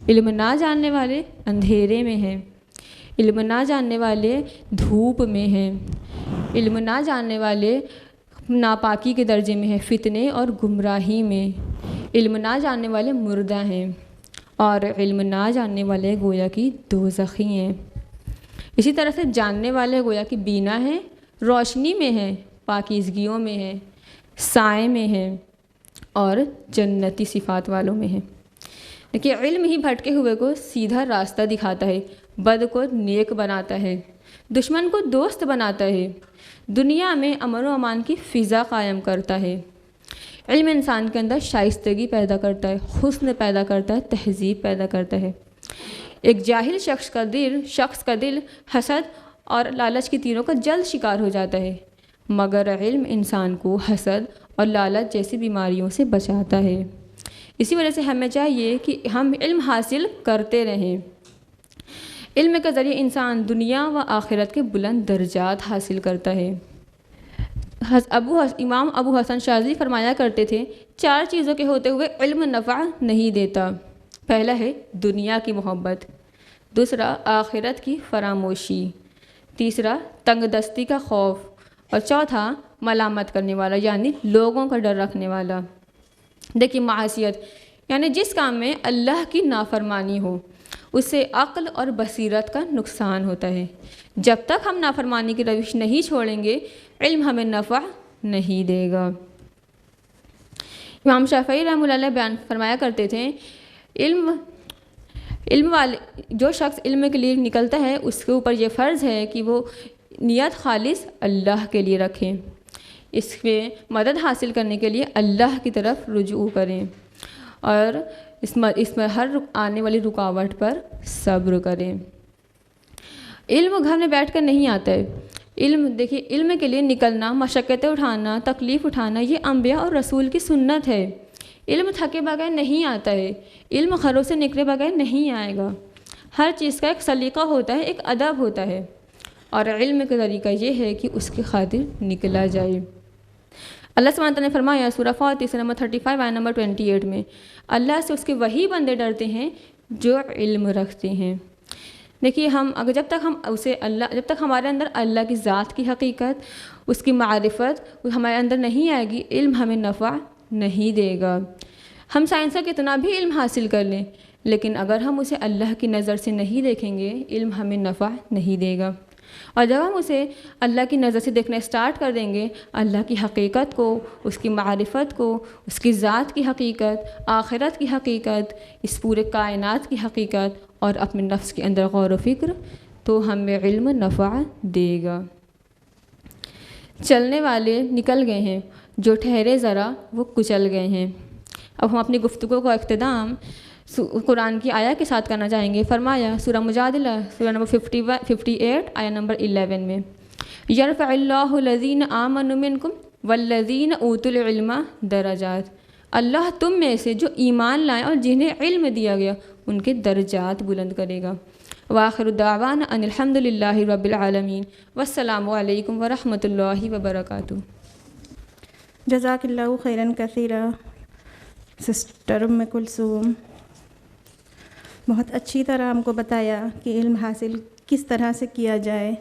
علم نہ جاننے والے اندھیرے میں ہیں، علم نہ جاننے والے دھوپ میں ہیں، علم نہ جاننے والے ناپاکی کے درجے میں ہیں، فتنے اور گمراہی میں، علم نہ جاننے والے مردہ ہیں، اور علم نہ جاننے والے گویا کہ دوزخی ہیں۔ اسی طرح سے جاننے والے گویا کہ بینا ہیں، روشنی میں ہیں، پاکیزگیوں میں ہیں، سائے میں ہیں، اور جنتی صفات والوں میں ہیں۔ دیکھیے علم ہی بھٹکے ہوئے کو سیدھا راستہ دکھاتا ہے، بد کو نیک بناتا ہے، دشمن کو دوست بناتا ہے، دنیا میں امن و امان کی فضا قائم کرتا ہے۔ علم انسان کے اندر شائستگی پیدا کرتا ہے، حسن پیدا کرتا ہے، تہذیب پیدا کرتا ہے۔ ایک جاہل شخص کا دل حسد اور لالچ کی تیروں کا جلد شکار ہو جاتا ہے، مگر علم انسان کو حسد اور لالچ جیسی بیماریوں سے بچاتا ہے۔ اسی وجہ سے ہمیں چاہیے کہ ہم علم حاصل کرتے رہیں۔ علم کے ذریعے انسان دنیا و آخرت کے بلند درجات حاصل کرتا ہے۔ امام ابو حسن شاذلی فرمایا کرتے تھے، 4 چیزوں کے ہوتے ہوئے علم نفع نہیں دیتا۔ پہلا ہے دنیا کی محبت، دوسرا آخرت کی فراموشی، تیسرا تنگ دستی کا خوف، اور چوتھا ملامت کرنے والا یعنی لوگوں کا ڈر رکھنے والا۔ دیکھیے معاشیت یعنی جس کام میں اللہ کی نافرمانی ہو اس سے عقل اور بصیرت کا نقصان ہوتا ہے۔ جب تک ہم نافرمانی کی روش نہیں چھوڑیں گے علم ہمیں نفع نہیں دے گا۔ امام شافعی رحمۃ اللہ علیہ بیان فرمایا کرتے تھے، علم والے جو شخص علم کے لیے نکلتا ہے اس کے اوپر یہ فرض ہے کہ وہ نیت خالص اللہ کے لیے رکھیں، اس میں مدد حاصل کرنے کے لیے اللہ کی طرف رجوع کریں، اور اس میں ہر آنے والی رکاوٹ پر صبر کریں۔ علم گھر میں بیٹھ کر نہیں آتا ہے۔ دیکھیے علم کے لیے نکلنا، مشقتیں اٹھانا، تکلیف اٹھانا، یہ انبیاء اور رسول کی سنت ہے۔ علم تھکے بغیر نہیں آتا ہے، علم گھروں سے نکلے بغیر نہیں آئے گا۔ ہر چیز کا ایک سلیقہ ہوتا ہے، ایک ادب ہوتا ہے، اور علم کا طریقہ یہ ہے کہ اس کی خاطر نکلا جائے۔ اللہ سبحانہ تعالیٰ نے فرمایا سورہ فاتر نمبر 35 آیت نمبر 28 میں، اللہ سے اس کے وہی بندے ڈرتے ہیں جو علم رکھتے ہیں۔ دیکھیے جب تک ہمارے اندر اللہ کی ذات کی حقیقت، اس کی معرفت ہمارے اندر نہیں آئے گی، علم ہمیں نفع نہیں دے گا۔ ہم سائنس کا کتنا بھی علم حاصل کر لیں، لیکن اگر ہم اسے اللہ کی نظر سے نہیں دیکھیں گے علم ہمیں نفع نہیں دے گا۔ اور جب ہم اسے اللہ کی نظر سے دیکھنا اسٹارٹ کر دیں گے، اللہ کی حقیقت کو، اس کی معرفت کو، اس کی ذات کی حقیقت، آخرت کی حقیقت، اس پورے کائنات کی حقیقت، اور اپنے نفس کے اندر غور و فکر، تو ہمیں علم نفع دے گا۔ چلنے والے نکل گئے ہیں، جو ٹھہرے ذرا وہ کچل گئے ہیں۔ اب ہم اپنی گفتگو کا اختتام قرآن کی آیت کے ساتھ کرنا چاہیں گے۔ فرمایا سورہ مجادلہ سورہ نمبر 58 آیت نمبر 11 میں، یرفع اللہ الذین آمنوا منکم والذین اوتوا العلم درجات، اللہ تم میں سے جو ایمان لائیں اور جنہیں علم دیا گیا ان کے درجات بلند کرے گا۔ وآخر دعوانا ان الحمد للہ رب العالمین، والسلام علیکم ورحمۃ اللہ وبرکاتہ۔ جزاک اللہ خیراً کثیرا سسٹر ام کلثوم، بہت اچھی طرح ہم کو بتایا کہ علم حاصل کس طرح سے کیا جائے،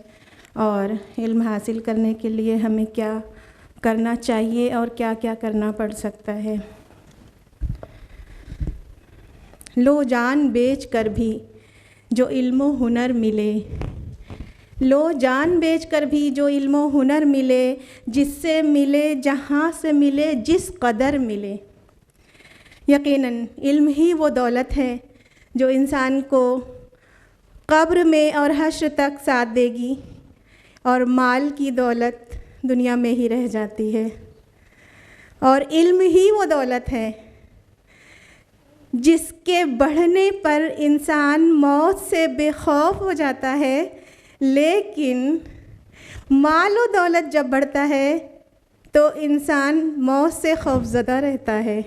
اور علم حاصل کرنے کے لیے ہمیں کیا کرنا چاہیے اور کیا کیا کرنا پڑ سکتا ہے۔ لو جان بیچ کر بھی جو علم و ہنر ملے، لو جان بیچ کر بھی جو علم و ہنر ملے، جس سے ملے جہاں سے ملے جس قدر ملے۔ یقیناً علم ہی وہ دولت ہے جو انسان کو قبر میں اور حشر تک ساتھ دے گی، اور مال کی دولت دنیا میں ہی رہ جاتی ہے، اور علم ہی وہ دولت ہے جس کے بڑھنے پر انسان موت سے بے خوف ہو جاتا ہے، لیکن مال و دولت جب بڑھتا ہے تو انسان موت سے خوف زدہ رہتا ہے۔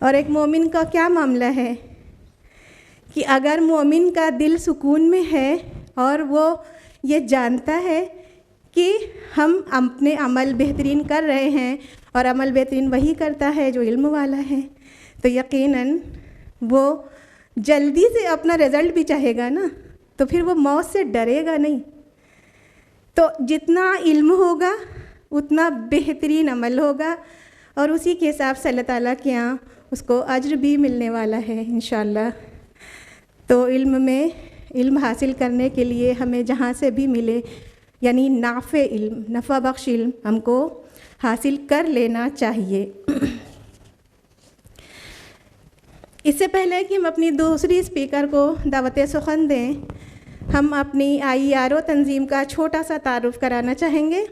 اور ایک مومن کا کیا معاملہ ہے کہ اگر مومن کا دل سکون میں ہے اور وہ یہ جانتا ہے کہ ہم اپنے عمل بہترین کر رہے ہیں، اور عمل بہترین وہی کرتا ہے جو علم والا ہے، تو یقیناً وہ جلدی سے اپنا رزلٹ بھی چاہے گا نا، تو پھر وہ موت سے ڈرے گا نہیں۔ تو جتنا علم ہوگا اتنا بہترین عمل ہوگا، اور اسی کے حساب سے اللہ تعالیٰ کے یہاں اس کو اجر بھی ملنے والا ہے انشاءاللہ۔ تو علم حاصل کرنے کے لیے ہمیں جہاں سے بھی ملے، یعنی نافع علم، نفع بخش علم ہم کو حاصل کر لینا چاہیے۔ اس سے پہلے کہ ہم اپنی دوسری اسپیکر کو دعوت سخن دیں، ہم اپنی IERO تنظیم کا چھوٹا سا تعارف کرانا چاہیں گے۔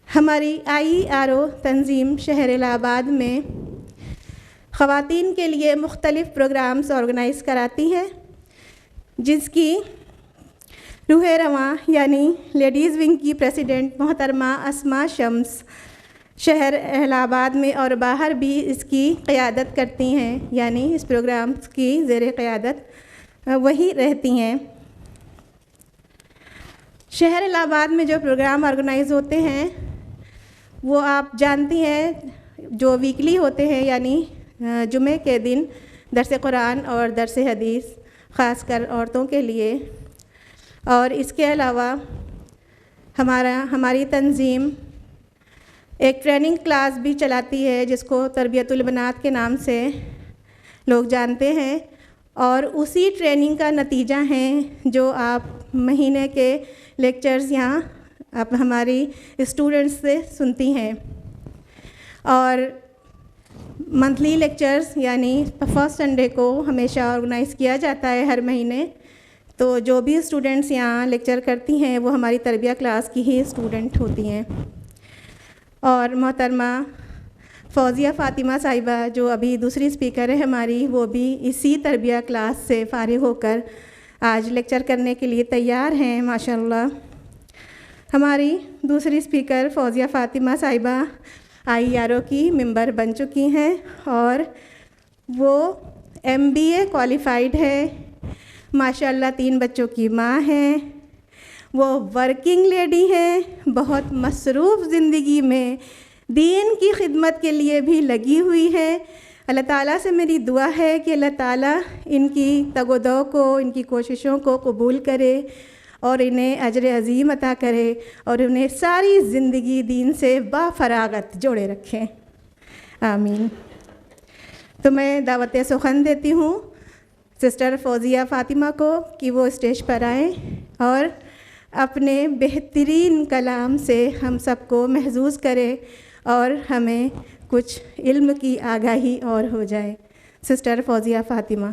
ہماری IERO تنظیم شہر الہ آباد میں خواتین کے لیے مختلف پروگرامز آرگنائز کراتی ہے، جس کی روح رواں یعنی لیڈیز ونگ کی پریزیڈنٹ محترمہ اسماء شمس شہر الہ آباد میں اور باہر بھی اس کی قیادت کرتی ہیں، یعنی اس پروگرامز کی زیر قیادت وہی رہتی ہیں۔ شہر الہ آباد میں جو پروگرام آرگنائز ہوتے ہیں وہ آپ جانتی ہیں، جو ویکلی ہوتے ہیں، یعنی جمعہ کے دن درس قرآن اور درس حدیث خاص کر عورتوں کے لیے، اور اس کے علاوہ ہماری تنظیم ایک ٹریننگ کلاس بھی چلاتی ہے جس کو تربیت البنات کے نام سے لوگ جانتے ہیں، اور اسی ٹریننگ کا نتیجہ ہیں جو آپ مہینے کے لیکچرز یہاں آپ ہماری اسٹوڈنٹس سے سنتی ہیں۔ اور منتھلی لیکچرز یعنی فرسٹ سنڈے کو ہمیشہ آرگنائز کیا جاتا ہے ہر مہینے، تو جو بھی اسٹوڈنٹس یہاں لیکچر کرتی ہیں وہ ہماری تربیہ کلاس کی ہی اسٹوڈنٹ ہوتی ہیں۔ اور محترمہ فوزیہ فاطمہ صاحبہ جو ابھی دوسری اسپیکر ہے ہماری، وہ بھی اسی تربیہ کلاس سے فارغ ہو کر آج لیکچر کرنے کے لیے تیار ہیں ماشاءاللہ۔ ہماری دوسری اسپیکر فوزیہ فاطمہ صاحبہ IERO کی ممبر بن چکی ہیں، اور وہ MBA کوالیفائیڈ ہے، ماشاءاللہ 3 بچوں کی ماں ہیں، وہ ورکنگ لیڈی ہیں، بہت مصروف زندگی میں دین کی خدمت کے لیے بھی لگی ہوئی ہے۔ اللہ تعالیٰ سے میری دعا ہے کہ اللہ تعالیٰ ان کی تگ و دو کو، ان کی کوششوں کو قبول کرے اور انہیں اجر عظیم عطا کرے، اور انہیں ساری زندگی دین سے بافراغت جوڑے رکھیں، آمین۔ تو میں دعوت سخن دیتی ہوں سسٹر فوزیہ فاطمہ کو کہ وہ اسٹیج پر آئیں اور اپنے بہترین کلام سے ہم سب کو محظوظ کرے اور ہمیں کچھ علم کی آگاہی اور ہو جائے۔ سسٹر فوزیہ فاطمہ۔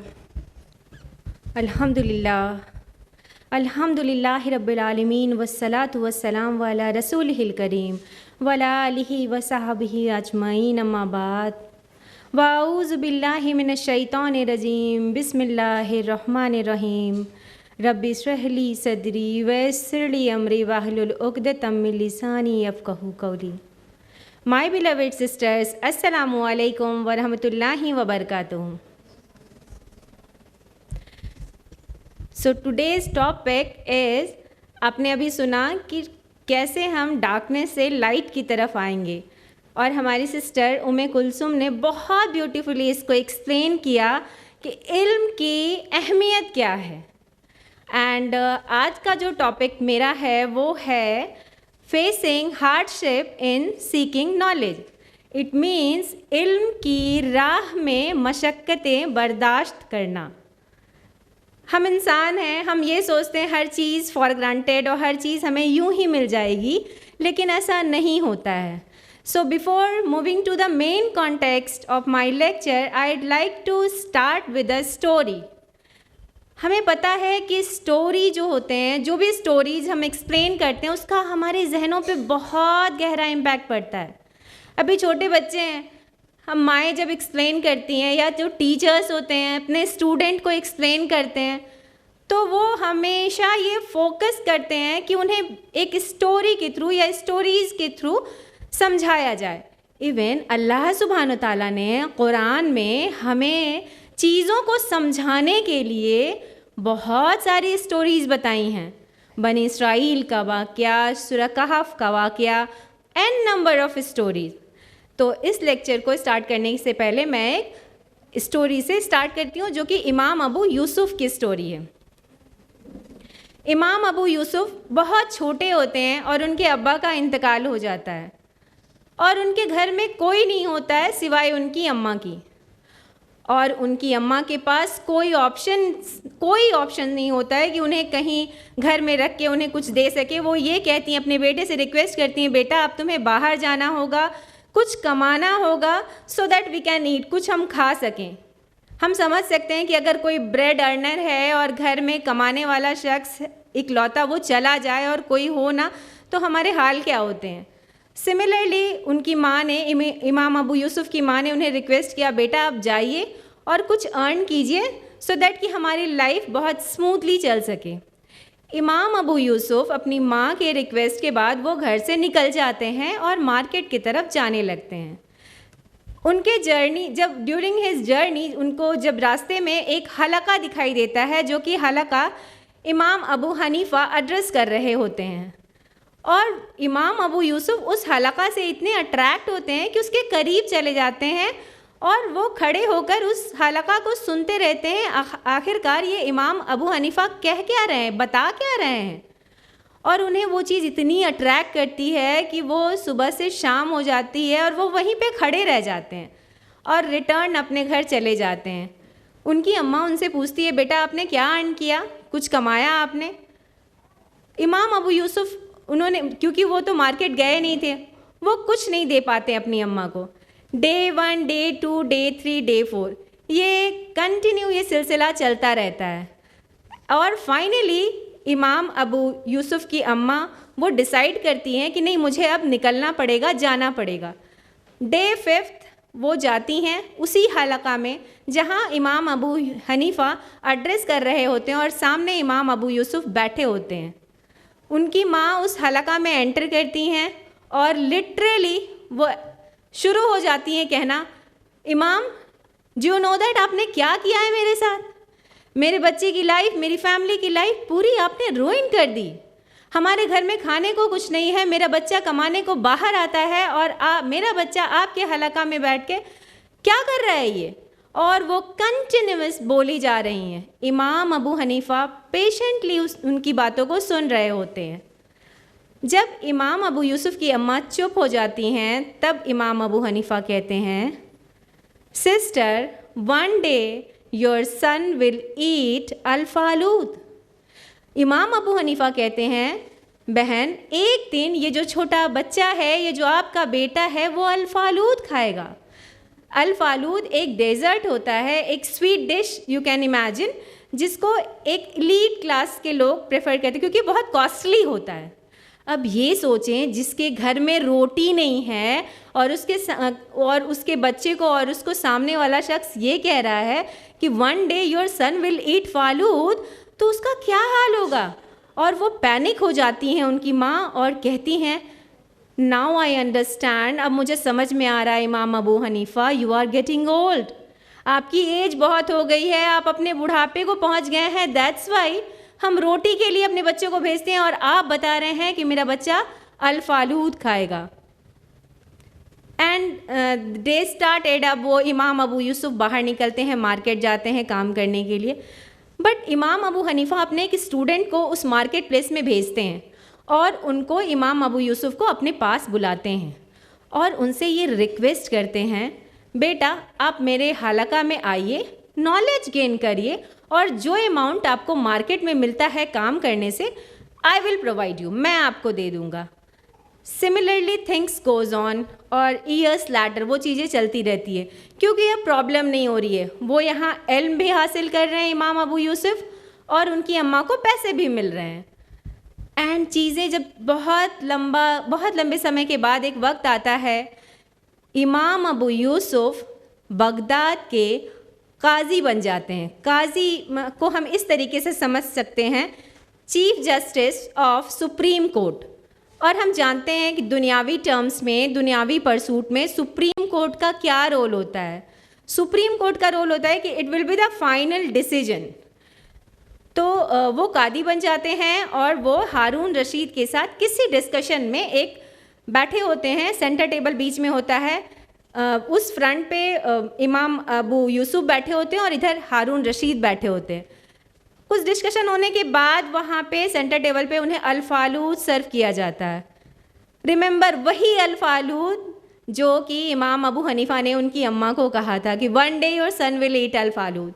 الحمدللہ رب العالمین والصلاة والسلام علی رسولہ الکریم وعلی آلہ وصحبہ اجمعین، اما بعد، واعوذ باللہ من الشیطان الرجیم، بسم اللہ الرحمن الرحیم، رب اشرح لی صدری ویسر لی امری واحلل عقدۃ من لسانی یفقہوا قولی۔ My beloved sisters, Assalamu alaikum wa rahmatullahi wa barakatuh. So today's topic is، آپ نے ابھی سنا کہ کیسے ہم ڈارکنیس سے لائٹ کی طرف آئیں گے، اور ہماری سسٹر کلثوم نے بہت بیوٹیفلی اس کو ایکسپلین کیا کہ علم کی اہمیت کیا ہے۔ اینڈ آج کا جو ٹاپک میرا ہے وہ ہے facing hard ship in seeking knowledge. It means علم کی راہ میں مشقتیں برداشت کرنا۔ ہم انسان ہیں، ہم یہ سوچتے ہیں ہر چیز فار گرانٹیڈ اور ہر چیز ہمیں یوں ہی مل جائے گی، لیکن ایسا نہیں ہوتا ہے۔ So before moving to the main context of my lecture, I'd like to start with a story. ہمیں پتہ ہے کہ اسٹوری جو ہوتے ہیں، جو بھی اسٹوریز ہم ایکسپلین کرتے ہیں، اس کا ہمارے ذہنوں پہ بہت گہرا امپیکٹ پڑتا ہے۔ ابھی چھوٹے بچے ہیں، ہم مائیں جب ایکسپلین کرتی ہیں یا جو ٹیچرس ہوتے ہیں اپنے اسٹوڈنٹ کو ایکسپلین کرتے ہیں، تو وہ ہمیشہ یہ فوکس کرتے ہیں کہ انہیں ایک اسٹوری کے تھرو یا اسٹوریز کے تھرو سمجھایا جائے۔ ایون اللہ سبحانہ تعالیٰ نے قرآن میں ہمیں چیزوں کو سمجھانے کے لیے بہت ساری اسٹوریز بتائی ہیں. بنی اسرائیل کا واقعہ, سورہ کہف کا واقعہ, این نمبر آف اسٹوریز. تو اس لیکچر کو اسٹارٹ کرنے سے پہلے میں ایک اسٹوری سے اسٹارٹ کرتی ہوں جو کہ امام ابو یوسف کی اسٹوری ہے. امام ابو یوسف بہت چھوٹے ہوتے ہیں اور ان کے ابا کا انتقال ہو جاتا ہے اور ان کے گھر میں کوئی نہیں ہوتا ہے سوائے ان کی اماں کی. اور ان کی اماں کے پاس کوئی آپشن نہیں ہوتا ہے کہ انہیں کہیں گھر میں رکھ کے انہیں کچھ دے سکے. وہ یہ کہتی ہیں, اپنے بیٹے سے ریکویسٹ کرتی ہیں, بیٹا اب تمہیں باہر جانا ہوگا, کچھ کمانا ہوگا so that we can eat, کچھ ہم کھا سکیں. ہم سمجھ سکتے ہیں کہ اگر کوئی بریڈ ارنر ہے اور گھر میں کمانے والا شخص اکلوتا وہ چلا جائے اور کوئی ہو نا, تو ہمارے حال کیا ہوتے ہیں. سملرلی ان کی ماں نے, امام ابو یوسف کی ماں نے انہیں ریکویسٹ کیا, بیٹا آپ جائیے اور کچھ ارن کیجئے سو دیٹ کہ ہماری لائف بہت اسموتھلی چل سکے. امام ابو یوسف اپنی ماں کے ریکویسٹ کے بعد وہ گھر سے نکل جاتے ہیں اور مارکیٹ کی طرف جانے لگتے ہیں. ان کے جرنی, جب ڈیورنگ ہز جرنی ان کو جب راستے میں ایک حلقہ دکھائی دیتا ہے جو کہ حلقہ امام ابو حنیفہ ایڈریس کر رہے ہوتے ہیں, اور امام ابو یوسف اس حلقہ سے اتنے اٹریکٹ ہوتے ہیں کہ اس کے قریب چلے جاتے ہیں اور وہ کھڑے ہو کر اس حلقہ کو سنتے رہتے ہیں. آخر کار یہ امام ابو حنیفہ کہہ کیا رہے ہیں, بتا کیا رہے ہیں, اور انہیں وہ چیز اتنی اٹریکٹ کرتی ہے کہ وہ صبح سے شام ہو جاتی ہے اور وہ وہیں پہ کھڑے رہ جاتے ہیں اور ریٹرن اپنے گھر چلے جاتے ہیں. ان کی اماں ان سے پوچھتی ہے, بیٹا آپ نے کیا ارن کیا, کچھ کمایا آپ نے؟ امام ابو یوسف انہوں نے, کیونکہ وہ تو مارکیٹ گئے نہیں تھے, وہ کچھ نہیں دے پاتے اپنی اماں کو. ڈے 1, ڈے 2, ڈے 3, ڈے 4 یہ کنٹینیو یہ سلسلہ چلتا رہتا ہے. اور فائنلی امام ابو یوسف کی اماں وہ ڈیسائیڈ کرتی ہیں کہ نہیں, مجھے اب نکلنا پڑے گا, جانا پڑے گا. ڈے 5 وہ جاتی ہیں اسی حلقہ میں جہاں امام ابو حنیفہ ایڈریس کر رہے ہوتے ہیں اور سامنے امام ابو یوسف بیٹھے ہوتے ہیں. ان کی ماں اس حلقہ میں انٹر کرتی ہیں اور لٹرلی وہ شروع ہو جاتی ہیں کہنا, امام ڈو یو نو دیٹ آپ نے کیا کیا ہے میرے ساتھ, میرے بچے کی لائف, میری فیملی کی لائف پوری آپ نے روئن کر دی. ہمارے گھر میں کھانے کو کچھ نہیں ہے, میرا بچہ کمانے کو باہر آتا ہے اور میرا بچہ آپ کے حلقہ میں بیٹھ کے کیا کر رہا ہے یہ. اور وہ کنٹینیوس بولی جا رہی ہیں. امام ابو حنیفہ پیشنٹلی ان کی باتوں کو سن رہے ہوتے ہیں. جب امام ابو یوسف کی اماں چپ ہو جاتی ہیں تب امام ابو حنیفہ کہتے ہیں, sister one day your son will eat الفالود. امام ابو حنیفہ کہتے ہیں, بہن ایک دن یہ جو چھوٹا بچہ ہے, یہ جو آپ کا بیٹا ہے, وہ الفالود کھائے گا. الفالود ایک ڈیزرٹ ہوتا ہے, ایک sweet dish you can imagine, جس کو ایک ایلیٹ کلاس کے لوگ پریفر کرتے ہیں کیونکہ بہت کاسٹلی ہوتا ہے. اب یہ سوچیں جس کے گھر میں روٹی نہیں ہے اور اس کے بچے کو اور اس کو سامنے والا شخص یہ کہہ رہا ہے کہ one day your son will eat فالود, تو اس کا کیا حال ہوگا. اور وہ پینک ہو جاتی ہیں ان کی ماں اور کہتی ہیں, ناؤ آئی انڈرسٹینڈ, اب مجھے سمجھ میں آ رہا ہے امام ابو حنیفہ, یو آر گیٹنگ اولڈ, آپ کی ایج بہت ہو گئی ہے, آپ اپنے بڑھاپے کو پہنچ گئے ہیں, دیٹس وائی ہم روٹی کے لیے اپنے بچوں کو بھیجتے ہیں اور آپ بتا رہے ہیں کہ میرا بچہ الفالود کھائے گا. And day started. اب وہ امام ابو یوسف باہر نکلتے ہیں, مارکیٹ جاتے ہیں کام کرنے کے لیے. بٹ امام ابو حنیفہ اپنے ایک اسٹوڈنٹ کو اس مارکیٹ پلیس میں بھیجتے ہیں اور ان کو امام ابو یوسف کو اپنے پاس بلاتے ہیں اور ان سے یہ ریکویسٹ کرتے ہیں, بیٹا آپ میرے حلقہ میں آئیے, نالج گین کریے, اور جو اماؤنٹ آپ کو مارکیٹ میں ملتا ہے کام کرنے سے, آئی ول پرووائڈ یو, میں آپ کو دے دوں گا. سملرلی تھنگس گوز آن, اور ایئرس لیٹر وہ چیزیں چلتی رہتی ہے کیونکہ اب پرابلم نہیں ہو رہی ہے. وہ یہاں علم بھی حاصل کر رہے ہیں امام ابو یوسف, اور ان کی اماں کو پیسے بھی مل رہے ہیں. اینڈ چیزیں جب بہت لمبے سمے کے بعد ایک وقت آتا ہے, امام ابو یوسف بغداد کے قاضی بن جاتے ہیں. قاضی کو ہم اس طریقے سے سمجھ سکتے ہیں, chief justice of supreme court. اور ہم جانتے ہیں کہ دنیاوی ٹرمز میں, دنیاوی پرسوٹ میں سپریم کورٹ کا کیا رول ہوتا ہے. سپریم کورٹ کا رول ہوتا ہے کہ it will be the final decision. تو وہ قاضی بن جاتے ہیں اور وہ ہارون رشید کے ساتھ کسی ڈسکشن میں ایک بیٹھے ہوتے ہیں, سینٹر ٹیبل بیچ میں ہوتا ہے, اس فرنٹ پہ امام ابو یوسف بیٹھے ہوتے ہیں اور ادھر ہارون رشید بیٹھے ہوتے ہیں. کچھ ڈسکشن ہونے کے بعد وہاں پہ سینٹر ٹیبل پہ انہیں الفالود سرو کیا جاتا ہے. ریممبر وہی الفالود جو کہ امام ابو حنیفہ نے ان کی اماں کو کہا تھا کہ one day your son will eat الفالود.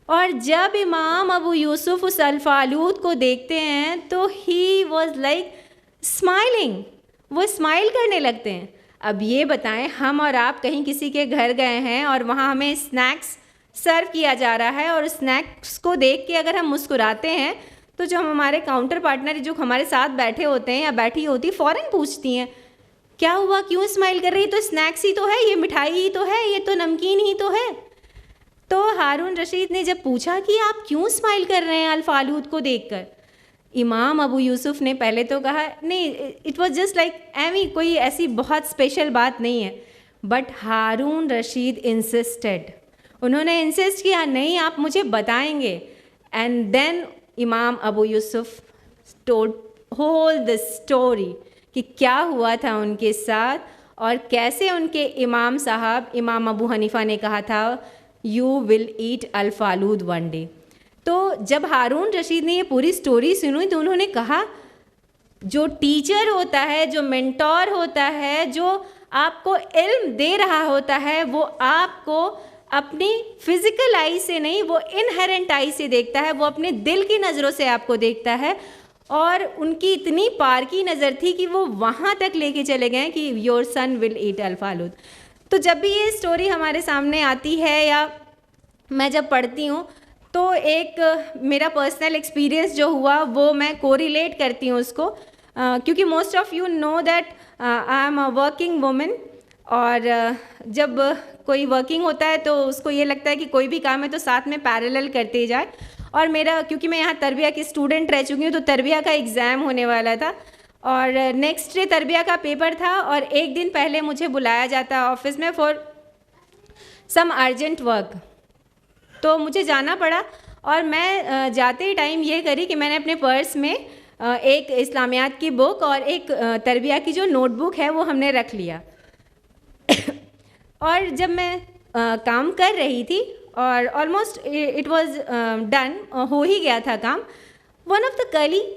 اور جب امام ابو یوسف اس الفالود کو دیکھتے ہیں تو ہی واز لائک اسمائلنگ, وہ اسمائل کرنے لگتے ہیں. اب یہ بتائیں, ہم اور آپ کہیں کسی کے گھر گئے ہیں اور وہاں ہمیں اسنیکس سرو کیا جا رہا ہے اور اسنیکس کو دیکھ کے اگر ہم مسکراتے ہیں تو جو ہمارے کاؤنٹر پارٹنر جو ہمارے ساتھ بیٹھے ہوتے ہیں یا بیٹھی ہوتی فوراً پوچھتی ہیں کیا ہوا, کیوں اسمائل کر رہی, تو اسنیکس ہی تو ہے, یہ مٹھائی ہی تو ہے, یہ تو نمکین ہی تو ہے. تو ہارون رشید نے جب پوچھا کہ آپ کیوں اسمائل کر رہے ہیں الفالود کو دیکھ کر, امام ابو یوسف نے پہلے تو کہا نہیں, اٹ واز جسٹ لائک ایوی, کوئی ایسی بہت اسپیشل بات نہیں ہے. بٹ ہارون رشید انسسٹڈ, انہوں نے انسسٹ کیا نہیں آپ مجھے بتائیں گے. اینڈ دین امام ابو یوسف ٹولڈ ہول دا اسٹوری کہ کیا ہوا تھا ان کے ساتھ اور کیسے ان کے امام صاحب امام ابو حنیفہ نے کہا تھا یو ول ایٹ الفالود ون ڈے. تو جب ہارون رشید نے یہ پوری اسٹوری سنی تو انہوں نے کہا جو ٹیچر ہوتا ہے, جو مینٹور ہوتا ہے, جو آپ کو علم دے رہا ہوتا ہے, وہ آپ کو اپنی فزیکل آئی سے نہیں, وہ انہیرنٹ آئی سے دیکھتا ہے, وہ اپنے دل کی نظروں سے آپ کو دیکھتا ہے. اور ان کی اتنی پار کی نظر تھی کہ وہ وہاں تک لے کے چلے گئے کہ یور سن ول ایٹ الفالود. تو جب بھی یہ اسٹوری ہمارے سامنے آتی ہے یا میں جب پڑھتی ہوں تو ایک میرا پرسنل ایکسپیرئنس جو ہوا وہ میں کوریلیٹ کرتی ہوں اس کو, کیونکہ most of you know that I am a working woman. اور جب کوئی ورکنگ ہوتا ہے تو اس کو یہ لگتا ہے کہ کوئی بھی کام ہے تو ساتھ میں پیرالل کرتے جائے. اور میرا کیونکہ میں یہاں تربیہ کی اسٹوڈنٹ رہ چکی ہوں تو تربیہ کا ایگزام ہونے والا تھا اور نیکسٹ ڈے تربیہ کا پیپر تھا اور ایک دن پہلے مجھے بلایا جاتا آفس میں فار سم ارجنٹ ورک. تو مجھے جانا پڑا اور میں جاتے ہی ٹائم یہ کری کہ میں نے اپنے پرس میں ایک اسلامیات کی بک اور ایک تربیہ کی جو نوٹ بک ہے وہ ہم نے رکھ لیا. اور جب میں کام کر رہی تھی اور آلموسٹ اٹ واز ڈن, ہو ہی گیا تھا کام, one of the colleague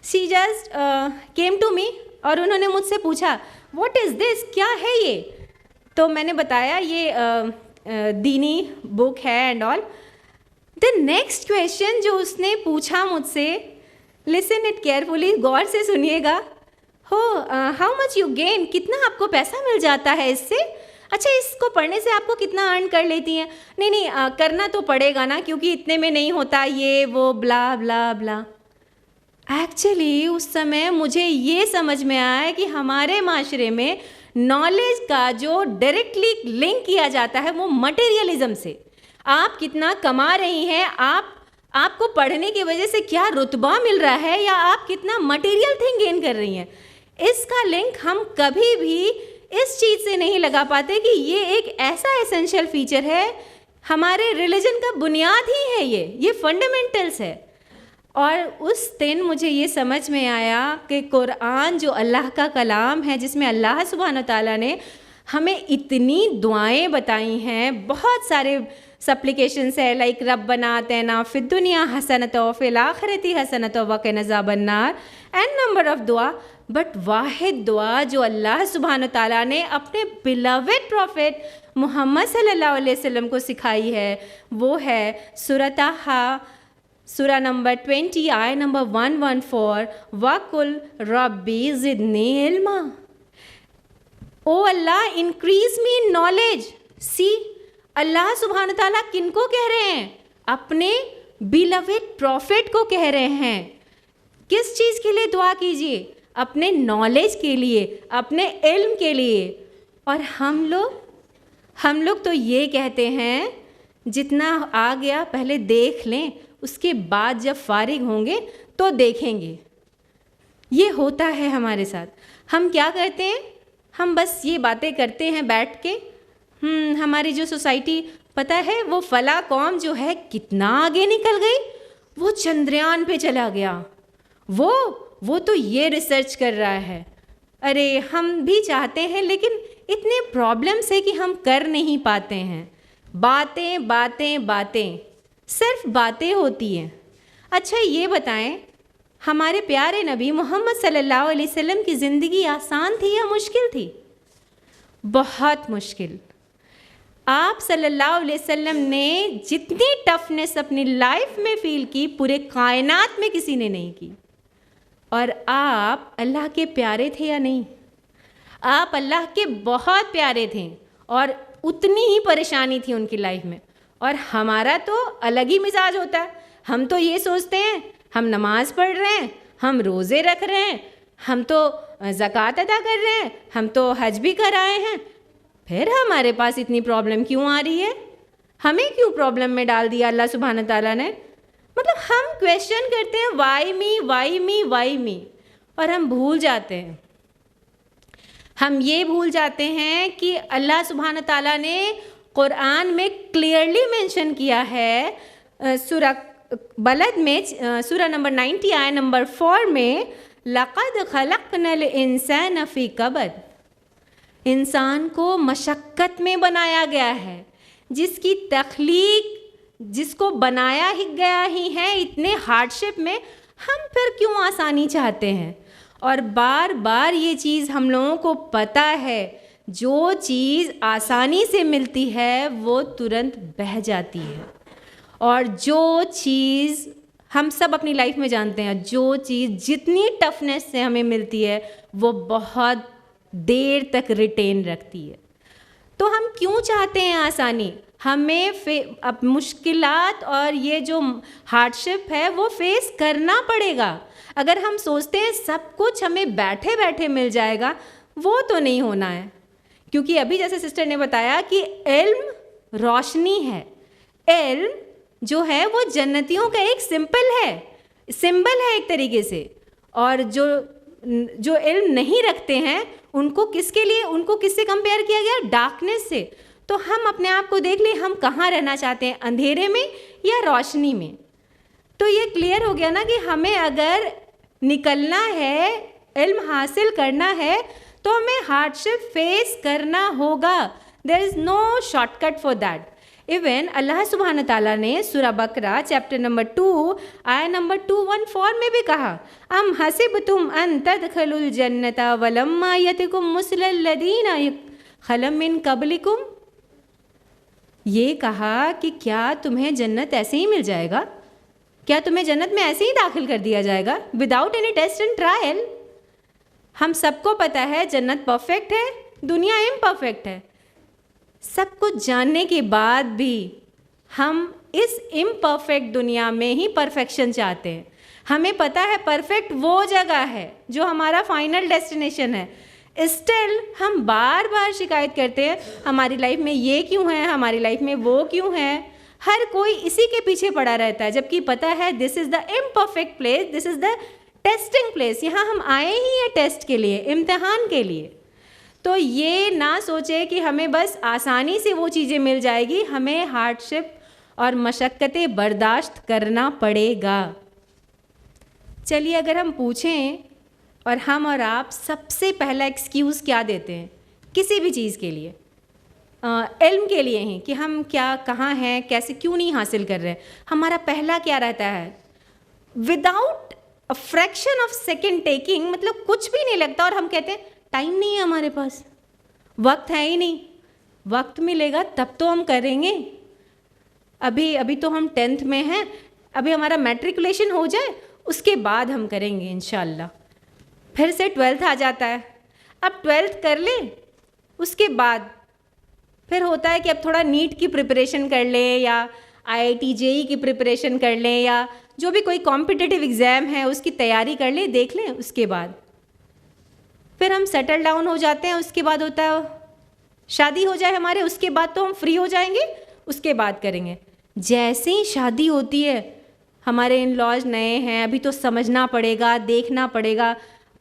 she just came to me اور انہوں نے مجھ سے پوچھا واٹ از دس, کیا ہے یہ. تو میں نے بتایا یہ دینی بک ہے and all. The next question جو اس نے پوچھا مجھ سے, لسن اٹ کیئرفلی, غور سے سنیے گا, ہو ہاؤ مچ یو گین, کتنا آپ کو پیسہ مل جاتا ہے اس سے, اچھا اس کو پڑھنے سے آپ کو کتنا ارن کر لیتی ہیں. نہیں کرنا تو پڑے گا نا کیونکہ اتنے میں نہیں ہوتا یہ وہ بلا بلا بلا. ایکچولی اس سمے مجھے یہ سمجھ میں آیا کہ ہمارے معاشرے میں نالج کا جو ڈائریکٹلی لنک کیا جاتا ہے وہ مٹیریلزم سے. آپ کتنا کما رہی ہیں, آپ کو پڑھنے کی وجہ سے کیا رتبہ مل رہا ہے یا آپ کتنا مٹیریل تھنگ گین کر رہی ہیں, اس کا لنک ہم کبھی بھی اس چیز سے نہیں لگا پاتے کہ یہ ایک ایسا ایسنشیل فیچر ہے, ہمارے ریلیجن کا بنیاد ہی ہے, یہ فنڈامنٹلس ہے. اور اس دن مجھے یہ سمجھ میں آیا کہ قرآن جو اللہ کا کلام ہے جس میں اللہ سبحانہ تعالیٰ نے ہمیں اتنی دعائیں بتائی ہیں, بہت سارے سپلیکیشنس ہے لائک ربنا آتینا فی الدنیا حسنۃ وفی الآخرۃ حسنۃ وقنا عذاب النار, اینڈ نمبر آف دعا, بٹ واحد دعا جو اللہ سبحانہ تعالیٰ نے اپنے بلاوڈ پروفٹ محمد صلی اللہ علیہ وسلم کو سکھائی ہے وہ ہے سورۃ طٰہٰ, سورہ نمبر 20 آیت نمبر 114, وَقُلْ رَبِّ زِدْنِی عِلْمًا. او اللہ انکریز می ان نالج. سی اللہ سبحانہ تعالیٰ کن کو کہہ رہے ہیں, اپنے بیلوڈ پروفٹ کو کہہ رہے ہیں. کس چیز کے لیے دعا کیجیے, اپنے نالج کے لیے, اپنے علم کے لیے. اور ہم لوگ تو یہ کہتے ہیں جتنا آ گیا پہلے دیکھ لیں, اس کے بعد جب فارغ ہوں گے تو دیکھیں گے. یہ ہوتا ہے ہمارے ساتھ. ہم کیا کرتے ہیں؟ ہم بس یہ باتیں کرتے ہیں بیٹھ کے. ہماری جو سوسائٹی پتہ ہے وہ فلاں قوم جو ہے کتنا آگے نکل گئی, وہ چندریان پہ چلا گیا, وہ تو یہ ریسرچ کر رہا ہے. ارے ہم بھی چاہتے ہیں لیکن اتنے پرابلمس ہے کہ ہم کر نہیں پاتے ہیں. باتیں باتیں باتیں, صرف باتیں ہوتی ہیں. اچھا یہ بتائیں, ہمارے پیارے نبی محمد صلی اللہ علیہ وسلم کی زندگی آسان تھی یا مشکل تھی؟ بہت مشکل. آپ صلی اللہ علیہ وسلم نے جتنی ٹفنس اپنی لائف میں فیل کی پورے کائنات میں کسی نے نہیں کی. اور آپ اللہ کے پیارے تھے یا نہیں؟ آپ اللہ کے بہت پیارے تھے اور اتنی ہی پریشانی تھی ان کی لائف میں. اور ہمارا تو الگ ہی مزاج ہوتا ہے. ہم تو یہ سوچتے ہیں ہم نماز پڑھ رہے ہیں, ہم روزے رکھ رہے ہیں, ہم تو زکوٰۃ ادا کر رہے ہیں, ہم تو حج بھی کر آئے ہیں, پھر ہمارے پاس اتنی پرابلم کیوں آ رہی ہے؟ ہمیں کیوں پرابلم میں ڈال دیا اللہ سبحانہ تعالیٰ نے؟ مطلب ہم کویشچن کرتے ہیں Y me why me why می, اور ہم بھول جاتے ہیں. ہم یہ بھول جاتے ہیں کہ اللہ سبحانہ تعالیٰ نے قرآن میں کلیئرلی مینشن کیا ہے, سورہ بلد میں سورہ نمبر 90 آیت نمبر 4 میں, لَقَدْ خَلَقْنَا الْإِنسَانَ فِي کَبَدٍ, انسان کو مشقت میں بنایا گیا ہے. جس کی تخلیق, جس کو بنایا ہی گیا ہی ہے اتنے ہارڈشپ میں, ہم پھر کیوں آسانی چاہتے ہیں؟ اور بار بار یہ چیز ہم لوگوں کو پتہ ہے, جو چیز آسانی سے ملتی ہے وہ ترنت بہہ جاتی ہے, اور جو چیز ہم سب اپنی لائف میں جانتے ہیں, جو چیز جتنی ٹفنس سے ہمیں ملتی ہے وہ بہت دیر تک ریٹین رکھتی ہے. تو ہم کیوں چاہتے ہیں آسانی؟ ہمیں اب مشکلات اور یہ جو ہارڈشپ ہے وہ فیس کرنا پڑے گا. اگر ہم سوچتے ہیں سب کچھ ہمیں بیٹھے بیٹھے مل جائے گا, وہ تو نہیں ہونا ہے. کیونکہ ابھی جیسے سسٹر نے بتایا کہ علم روشنی ہے. علم جو ہے وہ جنتیوں کا ایک سمبل ہے ایک طریقے سے. اور جو علم نہیں رکھتے ہیں ان کو کس سے کمپیئر کیا گیا؟ ڈارکنیس سے. تو ہم اپنے آپ کو دیکھ لیں, ہم کہاں رہنا چاہتے ہیں, اندھیرے میں یا روشنی میں؟ تو یہ کلیئر ہو گیا نا کہ ہمیں اگر نکلنا ہے, علم حاصل کرنا ہے, تو ہمیں ہارڈشپ فیس کرنا ہوگا. There is no shortcut for that. Even Allah سبحانہ تعالیٰ نے سورہ بقرہ چیپٹر نمبر 2 آیت نمبر 214 میں بھی کہا, ام حسبتم ان تدخلوا الجنۃ ولما یأتکم مثل الذین خلوا من قبلکم. یہ کہا کہ کیا تمہیں جنت ایسے ہی مل جائے گا؟ کیا تمہیں جنت میں ایسے ہی داخل کر دیا جائے گا without any test and trial? ہم سب کو پتہ ہے جنت پرفیکٹ ہے, دنیا امپرفیکٹ ہے. سب کچھ جاننے کے بعد بھی ہم اس امپرفیکٹ دنیا میں ہی پرفیکشن چاہتے ہیں. ہمیں پتہ ہے پرفیکٹ وہ جگہ ہے جو ہمارا فائنل ڈیسٹینیشن ہے. اسٹل ہم بار بار شکایت کرتے ہیں ہماری لائف میں یہ کیوں ہے, ہماری لائف میں وہ کیوں ہے. ہر کوئی اسی کے پیچھے پڑا رہتا ہے, جبکہ پتہ ہے this is the imperfect place, this is the testing place. یہاں ہم آئے ہی ہیں ٹیسٹ کے لیے, امتحان کے لیے. تو یہ نہ سوچے کہ ہمیں بس آسانی سے وہ چیزیں مل جائے گی, ہمیں ہارڈشپ اور مشقتیں برداشت کرنا پڑے گا. چلیے اگر ہم پوچھیں, اور ہم اور آپ سب سے پہلا ایکسکیوز کیا دیتے ہیں کسی بھی چیز کے لیے؟ علم کے لیے ہیں کہ ہم کیا, کہاں ہیں, کیسے, کیوں نہیں حاصل کر رہے. ہمارا پہلا کیا رہتا ہے؟ Without a fraction of second taking, مطلب کچھ بھی نہیں لگتا, اور ہم کہتے ہیں ٹائم نہیں ہے ہمارے پاس, وقت ہے ہی نہیں. وقت ملے گا تب تو ہم کریں گے. ابھی تو ہم 10th میں ہیں, ابھی ہمارا میٹریکولیشن ہو جائے اس کے بعد ہم کریں گے انشاءاللہ. پھر سے 12th آ جاتا ہے, اب 12th کر لیں, اس کے بعد پھر ہوتا ہے کہ اب تھوڑا نیٹ کی پریپریشن کر لیں, یا IIT JEE کی پریپریشن کر لیں, یا جو بھی کوئی کمپٹیٹیو ایگزام ہے اس کی تیاری کر لیں, دیکھ لیں. اس کے بعد پھر ہم سیٹل ڈاؤن ہو جاتے ہیں. اس کے بعد ہوتا ہے شادی ہو جائے ہمارے, اس کے بعد تو ہم فری ہو جائیں گے, اس کے بعد کریں گے. جیسے ہی شادی ہوتی ہے, ہمارے ان لاز نئے ہیں, ابھی تو سمجھنا پڑے گا, دیکھنا پڑے گا.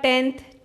10th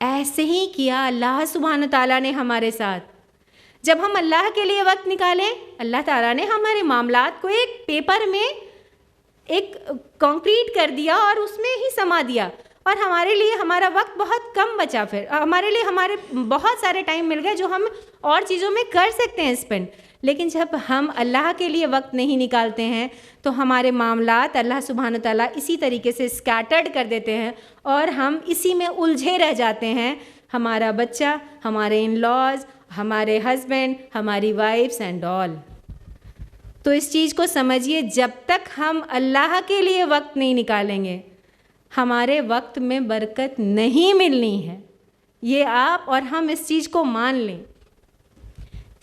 ایسے ہی کیا اللہ سبحانہ تعالیٰ نے ہمارے ساتھ. جب ہم اللہ کے لیے وقت نکالیں, اللہ تعالیٰ نے ہمارے معاملات کو ایک پیپر میں ایک کانکریٹ کر دیا اور اس میں ہی سما دیا, اور ہمارے لیے ہمارا وقت بہت کم بچا. پھر ہمارے لیے ہمارے بہت سارے ٹائم مل گئے جو ہم اور چیزوں میں کر سکتے ہیں اسپینڈ. لیکن جب ہم اللہ کے لیے وقت نہیں نکالتے ہیں تو ہمارے معاملات اللہ سبحانہ تعالیٰ اسی طریقے سے اسکیٹرڈ کر دیتے ہیں اور ہم اسی میں الجھے رہ جاتے ہیں. ہمارا بچہ, ہمارے ان لاز, ہمارے ہسبینڈ, ہماری وائفس اینڈ آل. تو اس چیز کو سمجھیے, جب تک ہم اللہ کے لیے وقت نہیں نکالیں گے ہمارے وقت میں برکت نہیں ملنی ہے. یہ آپ اور ہم اس چیز کو مان لیں.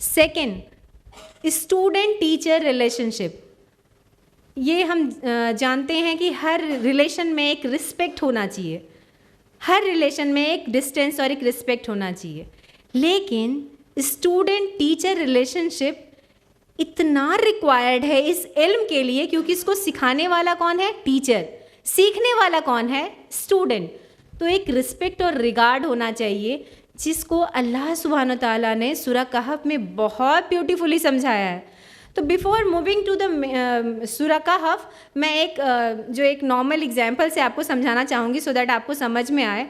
سیکنڈ, اسٹوڈنٹ ٹیچر ریلیشن شپ. یہ ہم جانتے ہیں کہ ہر ریلیشن میں ایک رسپیکٹ ہونا چاہیے, ہر ریلیشن میں ایک ڈسٹینس اور ایک رسپیکٹ ہونا چاہیے. لیکن اسٹوڈنٹ ٹیچر ریلیشن شپ اتنا ریکوائرڈ ہے اس علم کے لیے, کیونکہ اس کو سکھانے والا کون ہے؟ ٹیچر. سیکھنے والا کون ہے؟ اسٹوڈنٹ. تو ایک رسپیکٹ اور ریگارڈ ہونا چاہیے جس کو اللہ سبحانہ تعالیٰ نے سورہ کہف میں بہت بیوٹیفلی سمجھایا ہے. تو بیفور موونگ ٹو دا سورہ کہف, میں ایک نارمل ایگزامپل سے آپ کو سمجھانا چاہوں گی سو دیٹ آپ کو سمجھ میں آئے.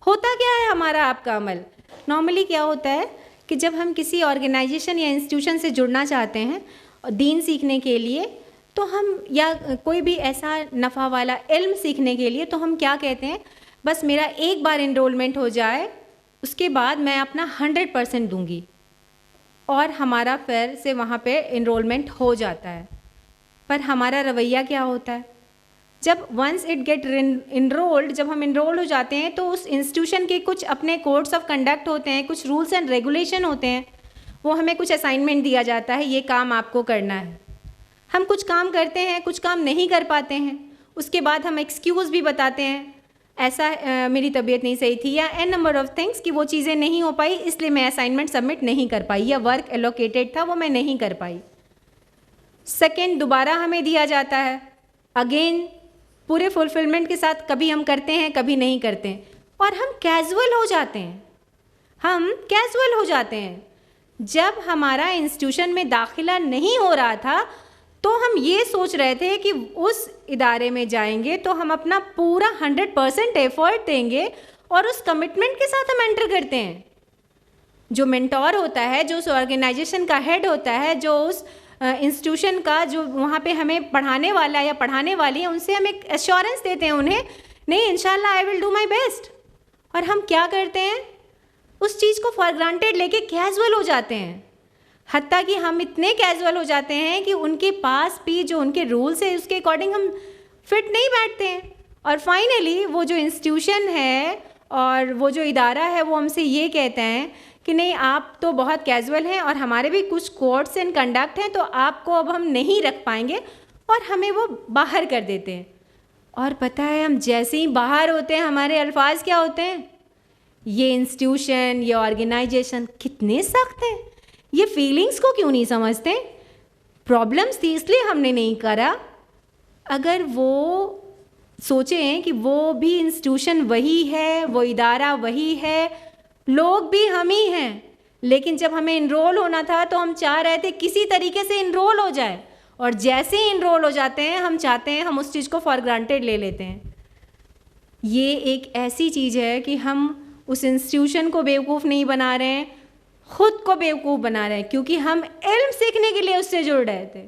ہوتا کیا ہے ہمارا آپ کا عمل؟ نارملی کیا ہوتا ہے کہ جب ہم کسی آرگنائزیشن یا انسٹیٹیوشن سے جڑنا چاہتے ہیں دین سیکھنے کے لیے, تو ہم یا کوئی بھی ایسا نفع والا علم سیکھنے کے لیے, تو ہم کیا کہتے ہیں, بس میرا ایک بار انرولمنٹ ہو جائے اس کے بعد میں اپنا 100% دوں گی, اور ہمارا پھر سے وہاں پہ انرولمنٹ ہو جاتا ہے. پر ہمارا رویہ کیا ہوتا ہے؟ جب ونس اٹ گیٹ انرولڈ, جب ہم انرول ہو جاتے ہیں تو اس انسٹیٹیوشن کے کچھ اپنے کوڈس آف کنڈکٹ ہوتے ہیں, کچھ رولس اینڈ ریگولیشن ہوتے ہیں, وہ ہمیں کچھ اسائنمنٹ دیا جاتا ہے, یہ کام آپ کو کرنا ہے. ہم کچھ کام کرتے ہیں, کچھ کام نہیں کر پاتے ہیں, اس کے بعد ہم ایکسکیوز بھی بتاتے ہیں, ایسا میری طبیعت نہیں صحیح تھی, یا این نمبر آف تھنگس کہ وہ چیزیں نہیں ہو پائی اس لیے میں اسائنمنٹ سبمٹ نہیں کر پائی, یا ورک ایلوکیٹڈ تھا وہ میں نہیں کر پائی. سیکنڈ, دوبارہ ہمیں دیا جاتا ہے, اگین پورے فلفلمنٹ کے ساتھ, کبھی ہم کرتے ہیں کبھی نہیں کرتے ہیں, اور ہم کیزول ہو جاتے ہیں, ہم کیزول ہو جاتے ہیں. جب ہمارا انسٹیٹیوشن میں داخلہ نہیں ہو رہا تھا تو ہم یہ سوچ رہے تھے کہ اس ادارے میں جائیں گے تو ہم اپنا پورا 100% ایفرٹ دیں گے, اور اس کمٹمنٹ کے ساتھ ہم انٹر کرتے ہیں. جو مینٹور ہوتا ہے, جو اس آرگنائزیشن کا ہیڈ ہوتا ہے, جو اس انسٹیٹیوشن کا جو وہاں پہ ہمیں پڑھانے والا یا پڑھانے والی ہے, ان سے ہم ایک ایشورنس دیتے ہیں انہیں, نہیں انشاءاللہ آئی ول ڈو مائی بیسٹ. اور ہم کیا کرتے ہیں, اس چیز کو فار گرانٹیڈ لے کے کیزول ہو جاتے ہیں. حتیٰ کہ ہم اتنے کیزول ہو جاتے ہیں کہ ان کے پاس بھی جو ان کے رولس ہیں اس کے اکارڈنگ ہم فٹ نہیں بیٹھتے ہیں. اور فائنلی وہ جو انسٹیٹیوشن ہے اور وہ جو ادارہ ہے وہ ہم سے یہ کہتے ہیں کہ نہیں آپ تو بہت کیزول ہیں اور ہمارے بھی کچھ کوڈس اینڈ کنڈکٹ ہیں, تو آپ کو اب ہم نہیں رکھ پائیں گے, اور ہمیں وہ باہر کر دیتے ہیں. اور پتہ ہے ہم جیسے ہی باہر ہوتے ہیں ہمارے الفاظ کیا ہوتے ہیں, یہ انسٹیٹیوشن, یہ آرگنائزیشن کتنے سخت ہیں, یہ فیلنگس کو کیوں نہیں سمجھتے, پرابلمس تھی اس لیے ہم نے نہیں کرا. اگر وہ سوچیں کہ وہ بھی انسٹیٹیوشن وہی ہے, وہ ادارہ وہی ہے, لوگ بھی ہم ہی ہیں, لیکن جب ہمیں انرول ہونا تھا تو ہم چاہ رہے تھے کسی طریقے سے انرول ہو جائے, اور جیسے ہی انرول ہو جاتے ہیں ہم چاہتے ہیں ہم اس چیز کو فار گرانٹیڈ لے لیتے ہیں. یہ ایک ایسی چیز ہے کہ ہم اس انسٹیٹیوشن کو بیوقوف نہیں بنا رہے ہیں, خود کو بیوقوف بنا رہے ہیں, کیونکہ ہم علم سیکھنے کے لیے اس سے جڑ رہے تھے.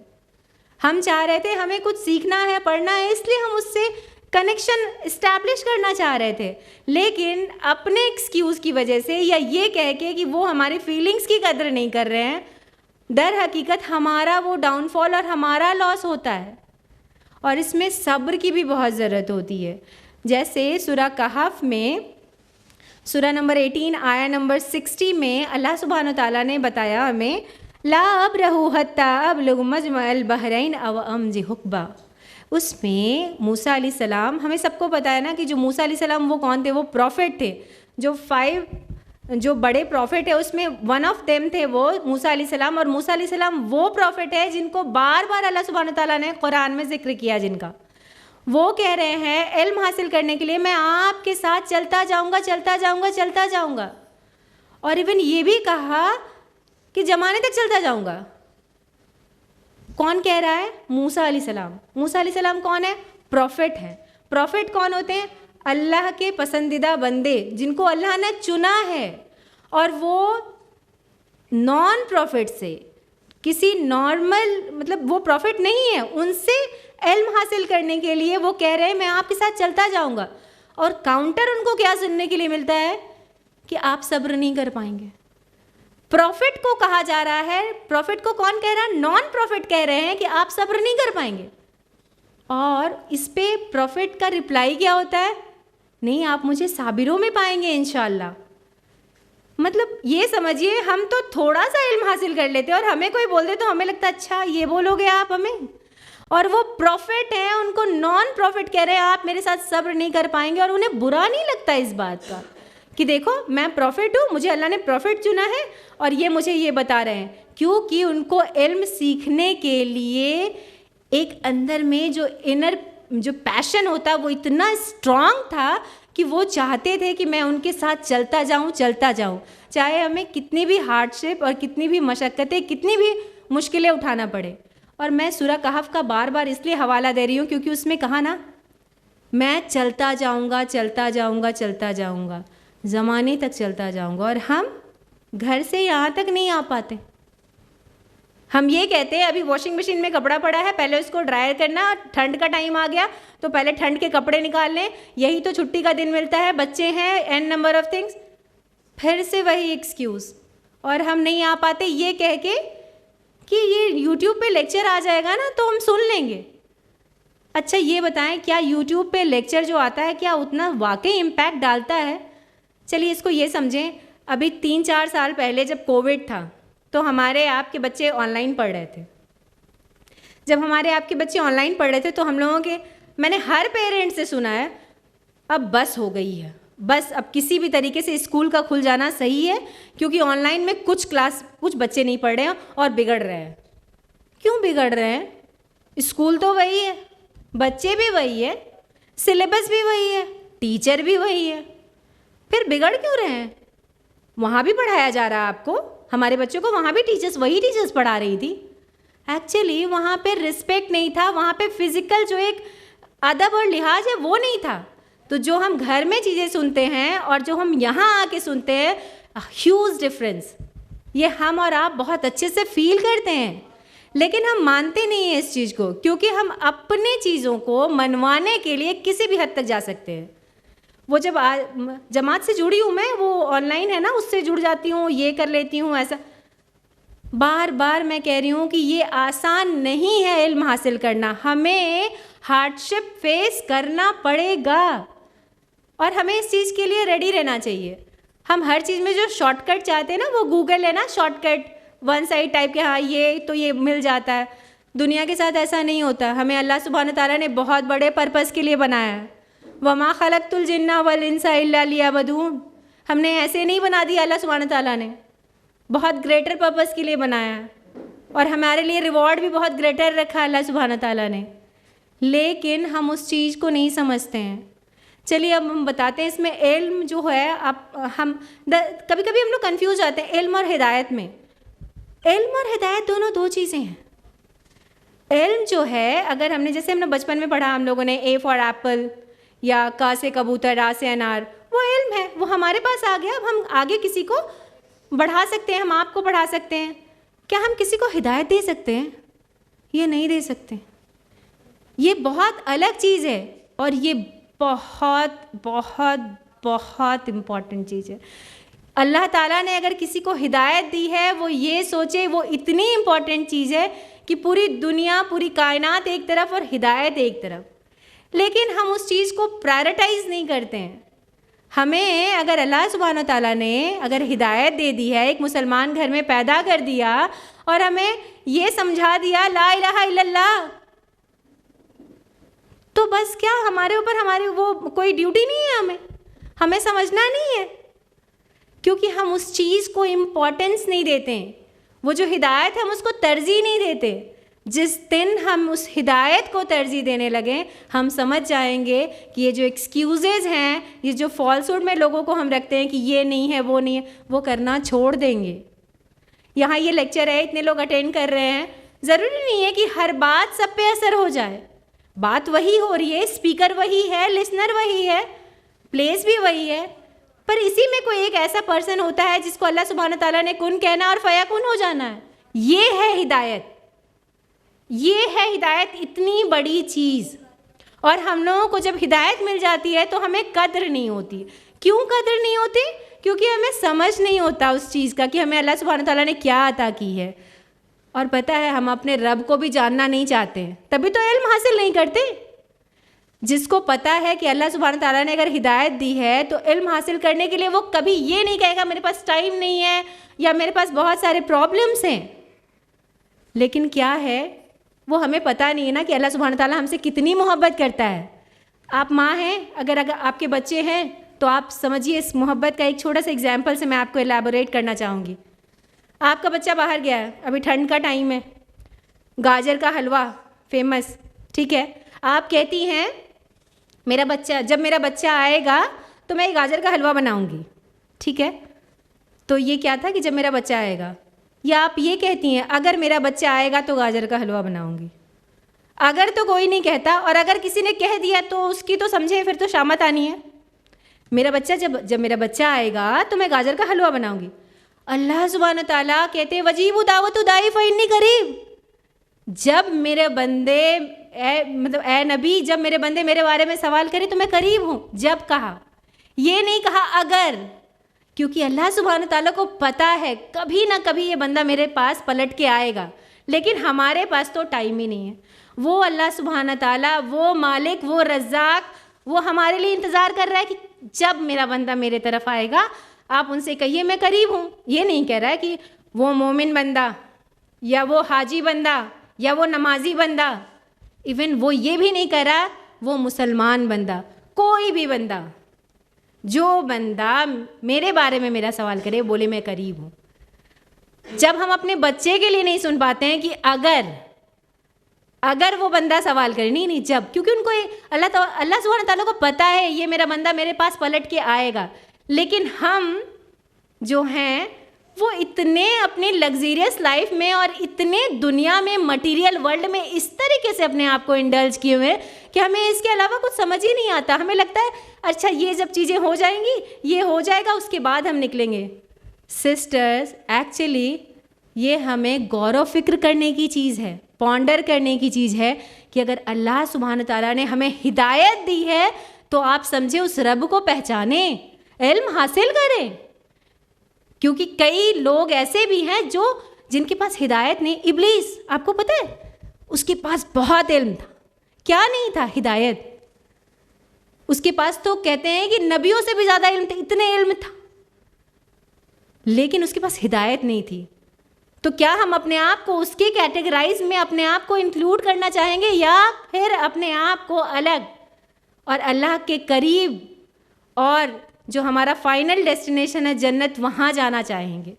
ہم چاہ رہے تھے ہمیں کچھ سیکھنا ہے, پڑھنا ہے, اس لیے ہم اس سے کنیکشن اسٹیبلش کرنا چاہ رہے تھے. لیکن اپنے ایکسکیوز کی وجہ سے, یا یہ کہہ کے کہ وہ ہماری فیلنگس کی قدر نہیں کر رہے ہیں, در حقیقت ہمارا وہ ڈاؤن فال اور ہمارا لاس ہوتا ہے. اور اس میں صبر کی بھی بہت ضرورت ہوتی ہے. جیسے سورہ کہف میں سورہ نمبر 18 آیا نمبر 60 میں اللہ سبحانہ تعالیٰ نے بتایا ہمیں, لا ابرح حتی ابلغ مجمع البحرین او امضی حقبا. اس میں موسیٰ علیہ السلام, ہمیں سب کو پتہ ہے نا کہ جو موسیٰ علیہ السلام وہ کون تھے, وہ پروفٹ تھے. جو بڑے پروفٹ ہے اس میں ون آف دیم تھے وہ موسیٰ علیہ السلام. اور موسیٰ علیہ السلام وہ پروفٹ ہے جن کو بار بار اللہ سبحانہ تعالیٰ نے قرآن میں ذکر کیا, جن کا وہ کہہ رہے ہیں علم حاصل کرنے کے لیے میں آپ کے ساتھ چلتا جاؤں گا چلتا جاؤں گا چلتا جاؤں گا، اور ایون یہ بھی کہا کہ زمانے تک چلتا جاؤں گا۔ کون کہہ رہا ہے؟ موسیٰ علیہ السلام۔ موسیٰ علیہ السلام کون ہے؟ پروفٹ ہیں۔ پروفٹ کون ہوتے ہیں؟ اللہ کے پسندیدہ بندے جن کو اللہ نے چنا ہے، اور وہ نان پروفٹ سے، کسی نارمل مطلب وہ پروفٹ نہیں ہے، ان سے علم حاصل کرنے کے لیے وہ کہہ رہے ہیں میں آپ کے ساتھ چلتا جاؤں گا، اور کاؤنٹر ان کو کیا سننے کے لیے ملتا ہے کہ آپ صبر نہیں کر پائیں گے۔ پروفٹ کو کہا جا رہا ہے، پروفٹ کو کون کہہ رہا ہے؟ نان پروفٹ کہہ رہے ہیں کہ آپ صبر نہیں کر پائیں گے، اور اس پہ پروفٹ کا رپلائی کیا ہوتا ہے؟ نہیں، آپ مجھے صابروں میں پائیں گے انشاءاللہ۔ مطلب یہ سمجھیے ہم تو تھوڑا سا علم حاصل کر لیتے اور ہمیں کوئی بول دے تو ہمیں لگتا ہے اچھا یہ بولو گے آپ ہمیں، اور وہ پروفٹ ہیں ان کو نان پروفٹ کہہ رہے ہیں آپ میرے ساتھ صبر نہیں کر پائیں گے، اور انہیں برا نہیں لگتا اس بات کا کہ دیکھو میں پروفٹ ہوں، مجھے اللہ نے پروفٹ چنا ہے اور یہ مجھے یہ بتا رہے ہیں، کیونکہ ان کو علم سیکھنے کے لیے ایک اندر میں جو انر جو پیشن ہوتا ہے وہ اتنا اسٹرانگ تھا کہ وہ چاہتے تھے کہ میں ان کے ساتھ چلتا جاؤں، چاہے ہمیں کتنی بھی ہارڈ شپ اور کتنی بھی مشقتیں، کتنی بھی مشکلیں اٹھانا پڑے۔ اور میں سورہ کہف کا بار بار اس لیے حوالہ دے رہی ہوں کیونکہ اس میں کہا نا میں چلتا جاؤں گا زمانے تک چلتا جاؤں گا، اور ہم گھر سے یہاں تک نہیں آ پاتے۔ ہم یہ کہتے ہیں ابھی واشنگ مشین میں کپڑا پڑا ہے، پہلے اس کو ڈرائر کرنا، ٹھنڈ کا ٹائم آ گیا تو پہلے ٹھنڈ کے کپڑے نکال لیں، یہی تو چھٹی کا دن ملتا ہے، بچے ہیں، این نمبر آف تھنگس، پھر سے وہی ایکسکیوز، اور ہم نہیں آ پاتے یہ کہہ کے کہ یہ یوٹیوب پہ لیکچر آ جائے گا نا تو ہم سن لیں گے۔ اچھا یہ بتائیں کیا یوٹیوب پہ لیکچر جو آتا ہے کیا اتنا واقعی امپیکٹ ڈالتا ہے؟ چلیے اس کو یہ سمجھیں، ابھی 3-4 سال پہلے جب کووڈ تھا تو ہمارے آپ کے بچے آن لائن پڑھ رہے تھے۔ جب ہمارے آپ کے بچے آن لائن پڑھ رہے تھے تو ہم لوگوں کے، میں نے ہر پیرنٹ سے سنا ہے اب بس ہو گئی ہے، بس اب کسی بھی طریقے سے اسکول کا کھل جانا صحیح ہے، کیونکہ آن لائن میں کچھ بچے نہیں پڑھ رہے ہیں اور بگڑ رہے ہیں۔ کیوں بگڑ رہے ہیں؟ اسکول تو وہی ہے، بچے بھی وہی ہے، سلیبس بھی وہی ہے، ٹیچر بھی وہی ہے، پھر بگڑ کیوں رہے ہیں؟ وہاں بھی پڑھایا جا رہا ہے آپ کو، ہمارے بچوں کو وہاں بھی وہی ٹیچرز پڑھا رہی تھی۔ ایکچولی وہاں پہ رسپیکٹ نہیں تھا، وہاں پہ فزیکل جو ایک ادب اور لحاظ ہے وہ نہیں تھا۔ تو جو ہم گھر میں چیزیں سنتے ہیں اور جو ہم یہاں آ کے سنتے ہیں، ہیوج ڈفرینس، یہ ہم اور آپ بہت اچھے سے فیل کرتے ہیں، لیکن ہم مانتے نہیں ہیں اس چیز کو، کیونکہ ہم اپنے چیزوں کو منوانے کے لیے کسی بھی حد تک جا سکتے ہیں۔ وہ جب جماعت سے جڑی ہوں میں، وہ آن لائن ہے نا، اس سے جڑ جاتی ہوں، یہ کر لیتی ہوں، ایسا بار بار میں کہہ رہی ہوں کہ یہ آسان نہیں ہے علم حاصل کرنا، ہمیں ہارڈ شپ فیس کرنا پڑے گا، اور ہمیں اس چیز کے لیے ریڈی رہنا چاہیے۔ ہم ہر چیز میں جو شارٹ کٹ چاہتے ہیں نا، وہ گوگل ہے نا shortcut, one side type کے، ہاں یہ تو یہ مل جاتا ہے۔ دنیا کے ساتھ ایسا نہیں ہوتا، ہمیں اللہ سبحانہ تعالیٰ نے بہت بڑے پرپس کے لیے بنایا ہے۔ وما خلقت الجن والانس الا لیعبدون، ہم نے ایسے نہیں بنا دیا، اللہ سبحانہ تعالیٰ نے بہت گریٹر پرپس کے لیے بنایا ہے، اور ہمارے لیے ریوارڈ بھی بہت گریٹر رکھا اللہ سبحانہ تعالیٰ نے، لیکن ہم اس چیز کو نہیں سمجھتے ہیں۔ چلیے اب ہم بتاتے ہیں اس میں علم جو ہے، اب ہم کبھی کبھی ہم لوگ کنفیوز آتے ہیں علم اور ہدایت میں۔ علم اور ہدایت دونوں دو چیزیں ہیں۔ علم جو ہے، اگر ہم نے جیسے ہم نے بچپن میں پڑھا ہم لوگوں نے اے فار ایپل یا کا سے کبوتر، را سے انار، وہ علم ہے، وہ ہمارے پاس آ گیا، اب ہم آگے کسی کو بڑھا سکتے ہیں، ہم آپ کو بڑھا سکتے ہیں۔ کیا ہم کسی کو ہدایت دے سکتے ہیں؟ یہ نہیں دے سکتے۔ یہ بہت الگ چیز ہے، اور یہ بہت بہت بہت امپورٹنٹ چیز ہے۔ اللہ تعالیٰ نے اگر کسی کو ہدایت دی ہے، وہ یہ سوچے وہ اتنی امپورٹنٹ چیز ہے کہ پوری دنیا، پوری کائنات ایک طرف اور ہدایت ایک طرف، لیکن ہم اس چیز کو پرائرٹائز نہیں کرتے ہیں۔ ہمیں اگر اللہ سبحانہ تعالیٰ نے اگر ہدایت دے دی ہے، ایک مسلمان گھر میں پیدا کر دیا اور ہمیں یہ سمجھا دیا لا الہ الا اللہ، تو بس کیا ہمارے اوپر ہماری وہ کوئی ڈیوٹی نہیں ہے؟ ہمیں سمجھنا نہیں ہے، کیونکہ ہم اس چیز کو امپورٹنس نہیں دیتے ہیں۔ وہ جو ہدایت ہے ہم اس کو ترجیح نہیں دیتے۔ جس دن ہم اس ہدایت کو ترجیح دینے لگیں ہم سمجھ جائیں گے کہ یہ جو ایکسکیوزز ہیں, یہ جو فالسہوڈ میں لوگوں کو ہم رکھتے ہیں کہ یہ نہیں ہے وہ نہیں ہے, وہ کرنا چھوڑ دیں گے. یہاں یہ لیکچر ہے, اتنے لوگ اٹینڈ کر رہے ہیں, ضروری نہیں ہے کہ ہر بات سب پہ اثر ہو جائے. بات وہی ہو رہی ہے, اسپیکر وہی ہے, لسنر وہی ہے, پلیس بھی وہی ہے, پر اسی میں کوئی ایک ایسا پرسن ہوتا ہے جس کو اللہ سبحانہ تعالیٰ نے کن کہنا اور فیکون ہو جانا ہے. یہ ہے ہدایت, یہ ہے ہدایت, اتنی بڑی چیز. اور ہم لوگوں کو جب ہدایت مل جاتی ہے تو ہمیں قدر نہیں ہوتی. کیوں قدر نہیں ہوتی؟ کیونکہ ہمیں سمجھ نہیں ہوتا اس چیز کا کہ ہمیں اللہ سبحانہ تعالیٰ نے کیا عطا کی ہے. اور پتہ ہے ہم اپنے رب کو بھی جاننا نہیں چاہتے ہیں, تبھی تو علم حاصل نہیں کرتے. جس کو پتہ ہے کہ اللہ سبحانہ تعالیٰ نے اگر ہدایت دی ہے تو علم حاصل کرنے کے لیے وہ کبھی یہ نہیں کہے گا میرے پاس ٹائم نہیں ہے یا میرے پاس بہت سارے پرابلمس ہیں. لیکن کیا ہے, وہ ہمیں پتہ نہیں ہے نا کہ اللہ سبحانہ تعالیٰ ہم سے کتنی محبت کرتا ہے. آپ ماں ہیں, اگر آپ کے بچے ہیں تو آپ سمجھیے اس محبت کا ایک چھوٹا سا ایگزامپل سے میں آپ کو ایلیبوریٹ کرنا چاہوں گی. آپ کا بچہ باہر گیا ہے, ابھی ٹھنڈ کا ٹائم ہے, گاجر کا حلوہ فیمس, ٹھیک ہے. آپ کہتی ہیں میرا بچہ, جب میرا بچہ آئے گا تو میں گاجر کا حلوہ بناؤں گی, ٹھیک ہے. تو یہ کیا تھا کہ جب میرا بچہ آئے گا, یا آپ یہ کہتی ہیں اگر میرا بچہ آئے گا تو گاجر کا حلوہ بناؤں گی. اگر تو کوئی نہیں کہتا, اور اگر کسی نے کہہ دیا تو اس کی تو سمجھے پھر تو شامت آنی ہے. میرا بچہ جب میرا بچہ آئے گا تو میں گاجر کا حلوہ بناؤں گی. اللہ سبحانہ تعالیٰ کہتے ہیں وجیب دعوت داعی فانی قریب. جب میرے بندے اے نبی, جب میرے بندے میرے بارے میں سوال کرے تو میں قریب ہوں. جب کہا, یہ نہیں کہا اگر, کیونکہ اللہ سبحانہ تعالیٰ کو پتہ ہے کبھی نہ کبھی یہ بندہ میرے پاس پلٹ کے آئے گا. لیکن ہمارے پاس تو ٹائم ہی نہیں ہے. وہ اللہ سبحانہ تعالیٰ, وہ مالک, وہ رزاق, وہ ہمارے لیے انتظار کر رہا ہے کہ جب میرا بندہ میرے طرف آئے گا آپ ان سے کہیے میں قریب ہوں. یہ نہیں کہہ رہا ہے کہ وہ مومن بندہ یا وہ حاجی بندہ یا وہ نمازی بندہ, ایون وہ یہ بھی نہیں کہہ رہا وہ مسلمان بندہ, کوئی بھی بندہ, جو بندہ میرے بارے میں میرا سوال کرے بولے میں قریب ہوں. جب ہم اپنے بچے کے لیے نہیں سن پاتے ہیں کہ اگر وہ بندہ سوال کرے, نہیں جب, کیونکہ ان کو اللہ سبحانہ تعالیٰ کو پتہ ہے یہ میرا بندہ میرے پاس پلٹ کے آئے گا. لیکن ہم جو ہیں وہ اتنے اپنی لگزیریس لائف میں اور اتنے دنیا میں مٹیریل ورلڈ میں اس طریقے سے اپنے آپ کو انڈلج کیے ہوئے کہ ہمیں اس کے علاوہ کچھ سمجھ ہی نہیں آتا. ہمیں لگتا ہے اچھا یہ جب چیزیں ہو جائیں گی, یہ ہو جائے گا, اس کے بعد ہم نکلیں گے. سسٹرز, ایکچولی یہ ہمیں غور و فکر کرنے کی چیز ہے, پونڈر کرنے کی چیز ہے کہ اگر اللہ سبحانہ تعالیٰ نے ہمیں ہدایت دی ہے تو آپ سمجھے اس رب کو پہچانیں, علم حاصل کریں. کیونکہ کئی لوگ ایسے بھی ہیں جن کے پاس ہدایت نہیں. ابلیس, آپ کو پتہ ہے اس کے پاس بہت علم تھا, کیا نہیں تھا؟ ہدایت. اس کے پاس تو کہتے ہیں کہ نبیوں سے بھی زیادہ علم تھا, اتنے علم تھا, لیکن اس کے پاس ہدایت نہیں تھی. تو کیا ہم اپنے آپ کو اس کے کیٹیگرائز میں اپنے آپ کو انکلوڈ کرنا چاہیں گے, یا پھر اپنے آپ کو الگ اور اللہ کے قریب اور جو ہمارا فائنل ڈیسٹینیشن ہے جنت, وہاں جانا چاہیں گے؟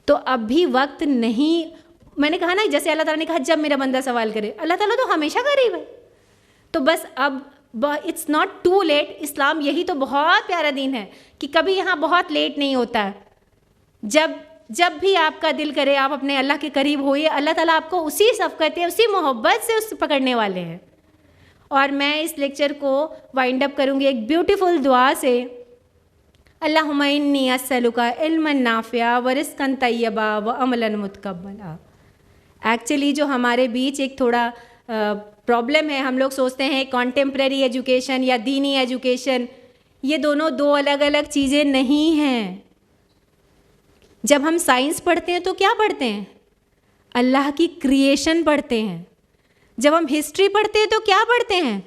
تو اب بھی وقت نہیں. میں نے کہا نا, جیسے اللہ تعالیٰ نے کہا جب میرا بندہ سوال کرے, اللہ تعالیٰ تو ہمیشہ قریب ہے. تو بس اب اٹس ناٹ ٹو لیٹ. اسلام یہی تو بہت پیارا دین ہے کہ کبھی یہاں بہت لیٹ نہیں ہوتا ہے. جب بھی آپ کا دل کرے آپ اپنے اللہ کے قریب ہوئیے, اللہ تعالیٰ آپ کو اسی شفقت, اسی محبت سے اس پکڑنے والے ہیں. اور میں اس لیکچر کو وائنڈ اپ کروں گی ایک بیوٹیفل دعا سے. اللہم انی اسألک علما نافعا ورزقا طیبا وعملا متقبلا. ایکچولی جو ہمارے بیچ ایک تھوڑا پرابلم ہے, ہم لوگ سوچتے ہیں کانٹمپریری ایجوکیشن یا دینی ایجوکیشن, یہ دونوں دو الگ الگ چیزیں نہیں ہیں. جب ہم سائنس پڑھتے ہیں تو کیا پڑھتے ہیں؟ اللہ کی کریشن پڑھتے ہیں. جب ہم ہسٹری پڑھتے ہیں تو کیا پڑھتے ہیں؟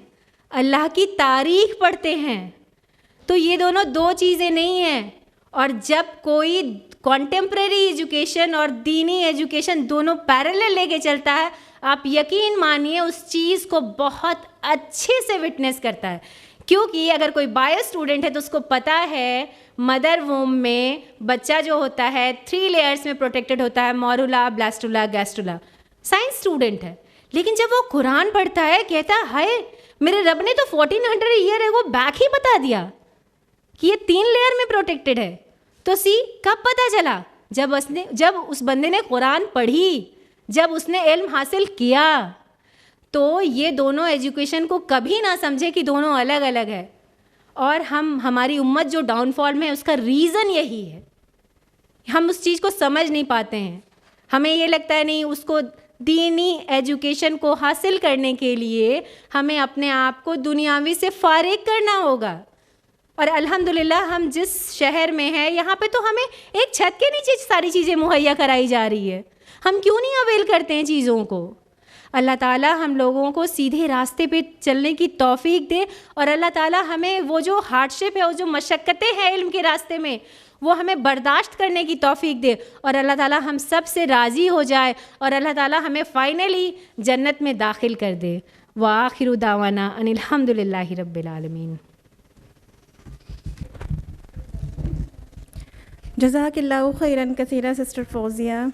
اللہ کی تاریخ پڑھتے ہیں. تو یہ دونوں دو چیزیں نہیں ہیں. اور جب کوئی کانٹمپریری ایجوکیشن اور دینی ایجوکیشن دونوں پیرلل لے کے چلتا ہے, آپ یقین مانیے اس چیز کو بہت اچھے سے وٹنس کرتا ہے. کیونکہ اگر کوئی بایو اسٹوڈنٹ ہے تو اس کو پتہ ہے مدر ووم میں بچہ جو ہوتا ہے 3 لیئرس میں پروٹیکٹڈ ہوتا ہے, مورولا, بلاسٹولا, گیسٹولا. سائنس اسٹوڈنٹ ہے، لیکن جب وہ قرآن پڑھتا ہے کہتا ہے ہائے میرے رب نے تو 1400 ایئر ایگو بیک ہی بتا دیا کہ یہ 3 لیئر میں پروٹیکٹڈ ہے. تو کب پتہ چلا؟ جب اس بندے نے قرآن پڑھی، جب اس نے علم حاصل کیا. تو یہ دونوں ایجوکیشن کو کبھی نہ سمجھے کہ دونوں الگ الگ ہے. اور ہماری امت جو ڈاؤن فال میں ہے اس کا ریزن یہی ہے. ہم اس چیز کو سمجھ نہیں پاتے ہیں. ہمیں یہ لگتا ہے نہیں، اس کو دینی ایجوکیشن کو حاصل کرنے کے لیے ہمیں اپنے آپ کو دنیاوی سے فارغ کرنا ہوگا. اور الحمدللہ ہم جس شہر میں ہیں یہاں پہ تو ہمیں ایک چھت کے نیچے ساری چیزیں مہیا کرائی جا رہی ہے. ہم کیوں نہیں اویل کرتے ہیں چیزوں کو؟ اللہ تعالیٰ ہم لوگوں کو سیدھے راستے پہ چلنے کی توفیق دے، اور اللہ تعالیٰ ہمیں وہ جو ہارڈشپ ہے، وہ جو مشقتیں ہیں علم کے راستے میں، وہ ہمیں برداشت کرنے کی توفیق دے، اور اللہ تعالیٰ ہم سب سے راضی ہو جائے، اور اللہ تعالیٰ ہمیں فائنلی جنت میں داخل کر دے. وآخر دعوانا ان الحمد للہ رب العالمین. جزاک اللہ خیراً کثیرہ سسٹر فوزیہ.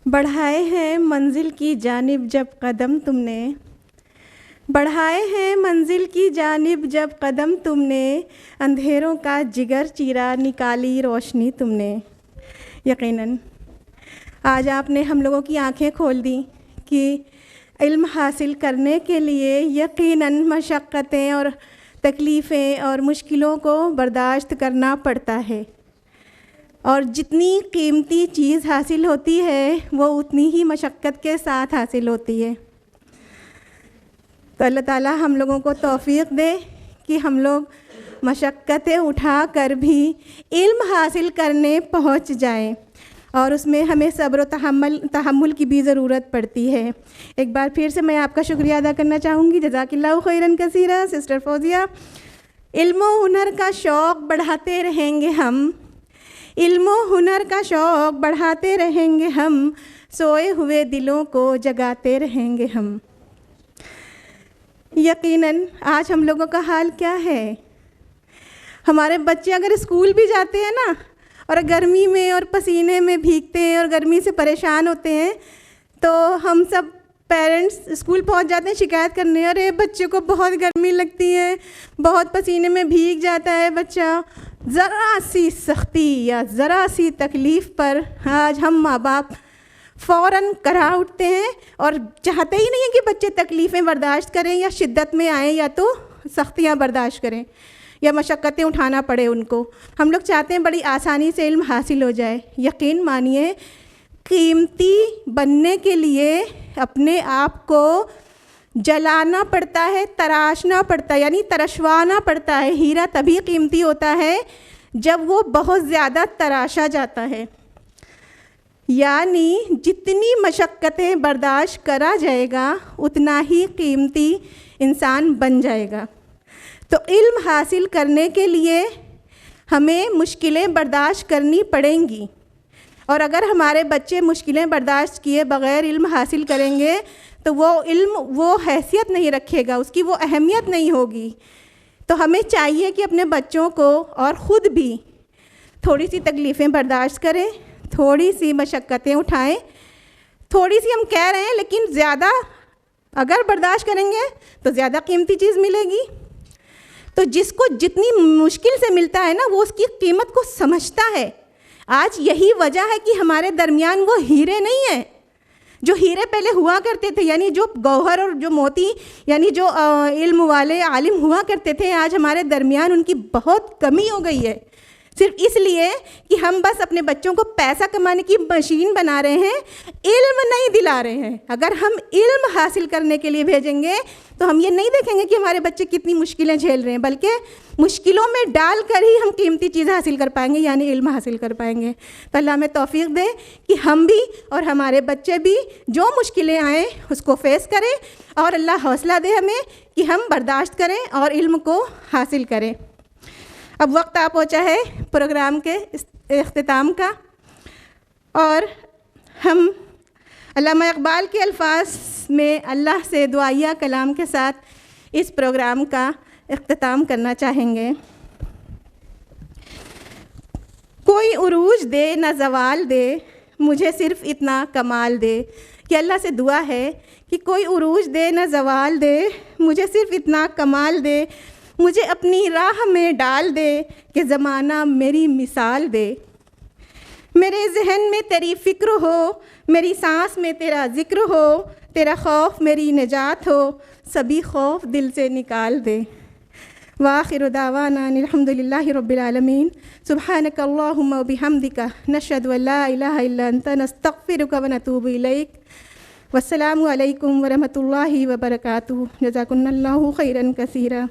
بڑھائے ہیں منزل کی جانب جب قدم تم نے، بڑھائے ہیں منزل کی جانب جب قدم تم نے، اندھیروں کا جگر چیرا نکالی روشنی تم نے. یقیناً آج آپ نے ہم لوگوں کی آنکھیں کھول دیں کہ علم حاصل کرنے کے لیے یقیناً مشقتیں اور تکلیفیں اور مشکلوں کو برداشت کرنا پڑتا ہے، اور جتنی قیمتی چیز حاصل ہوتی ہے وہ اتنی ہی مشقت کے ساتھ حاصل ہوتی ہے. تو اللہ تعالیٰ ہم لوگوں کو توفیق دے کہ ہم لوگ مشقتیں اٹھا کر بھی علم حاصل کرنے پہنچ جائیں، اور اس میں ہمیں صبر و تحمل کی بھی ضرورت پڑتی ہے. ایک بار پھر سے میں آپ کا شکریہ ادا کرنا چاہوں گی. جزاک اللہ خیراً کثیرہ سسٹر فوزیہ. علم و ہنر کا شوق بڑھاتے رہیں گے ہم، علم و ہنر کا شوق بڑھاتے رہیں گے ہم، سوئے ہوئے دلوں کو جگاتے رہیں گے ہم. یقیناً آج ہم لوگوں کا حال کیا ہے؟ ہمارے بچے اگر اسکول بھی جاتے ہیں نا، اور گرمی میں اور پسینے میں بھیگتے ہیں اور گرمی سے پریشان ہوتے ہیں، تو ہم سب پیرنٹس اسکول پہنچ جاتے ہیں شکایت کرنے، ارے بچے کو بہت گرمی لگتی ہے، بہت پسینے میں بھیگ جاتا ہے بچہ. ذرا سی سختی یا ذرا سی تکلیف پر آج ہم ماں باپ فوراً کرا اٹھتے ہیں، اور چاہتے ہی نہیں ہیں کہ بچے تکلیفیں برداشت کریں یا شدت میں آئیں یا تو سختیاں برداشت کریں یا مشقتیں اٹھانا پڑے ان کو. ہم لوگ چاہتے ہیں بڑی آسانی سے علم حاصل ہو جائے. یقین مانیے قیمتی بننے کے لیے اپنے آپ کو جلانا پڑتا ہے، تراشنا پڑتا ہے، یعنی ترشوانا پڑتا ہے. ہیرا تبھی قیمتی ہوتا ہے جب وہ بہت زیادہ تراشا جاتا ہے. یعنی جتنی مشقتیں برداشت کرا جائے گا اتنا ہی قیمتی انسان بن جائے گا. تو علم حاصل کرنے کے لیے ہمیں مشکلیں برداشت کرنی پڑیں گی، اور اگر ہمارے بچے مشکلیں برداشت کیے بغیر علم حاصل کریں گے تو وہ علم وہ حیثیت نہیں رکھے گا، اس کی وہ اہمیت نہیں ہوگی. تو ہمیں چاہیے کہ اپنے بچوں کو اور خود بھی تھوڑی سی تکلیفیں برداشت کریں، تھوڑی سی مشقتیں اٹھائیں. تھوڑی سی ہم کہہ رہے ہیں لیکن زیادہ اگر برداشت کریں گے تو زیادہ قیمتی چیز ملے گی. تو جس کو جتنی مشکل سے ملتا ہے نا وہ اس کی قیمت کو سمجھتا ہے. آج یہی وجہ ہے کہ ہمارے درمیان وہ ہیرے نہیں ہیں جو ہیرے پہلے ہوا کرتے تھے، یعنی جو گوہر اور جو موتی، یعنی جو علم والے عالم ہوا کرتے تھے، آج ہمارے درمیان ان کی بہت کمی ہو گئی ہے. صرف اس لیے کہ ہم بس اپنے بچوں کو پیسہ کمانے کی مشین بنا رہے ہیں، علم نہیں دلا رہے ہیں. اگر ہم علم حاصل کرنے کے لیے بھیجیں گے تو ہم یہ نہیں دیکھیں گے کہ ہمارے بچے کتنی مشکلیں جھیل رہے ہیں، بلکہ مشکلوں میں ڈال کر ہی ہم قیمتی چیزیں حاصل کر پائیں گے، یعنی علم حاصل کر پائیں گے. تو اللہ ہمیں توفیق دے کہ ہم بھی اور ہمارے بچے بھی جو مشکلیں آئیں اس کو فیس کریں، اور اللہ حوصلہ دے ہمیں کہ ہم برداشت کریں اور علم کو حاصل کریں. اب وقت آ پہنچا ہے پروگرام کے اختتام کا، اور ہم علامہ اقبال کے الفاظ میں اللہ سے دعائیہ کلام کے ساتھ اس پروگرام کا اختتام کرنا چاہیں گے. کوئی عروج دے نہ زوال دے، مجھے صرف اتنا کمال دے. کہ اللہ سے دعا ہے کہ کوئی عروج دے نہ زوال دے, مجھے صرف اتنا کمال دے, مجھے اپنی راہ میں ڈال دے کہ زمانہ میری مثال دے. میرے ذہن میں تیری فکر ہو, میری سانس میں تیرا ذکر ہو, تیرا خوف میری نجات ہو, سبھی خوف دل سے نکال دے. وآخر دعوانا الحمد للہ رب العالمین. سبحانک اللہم و بحمدک نشہد ان لا الہ الا انت نستغفرک و نتوب الیک. والسلام علیکم ورحمۃ اللہ وبرکاتہ. جزاکم اللہ خیرا کثیرا.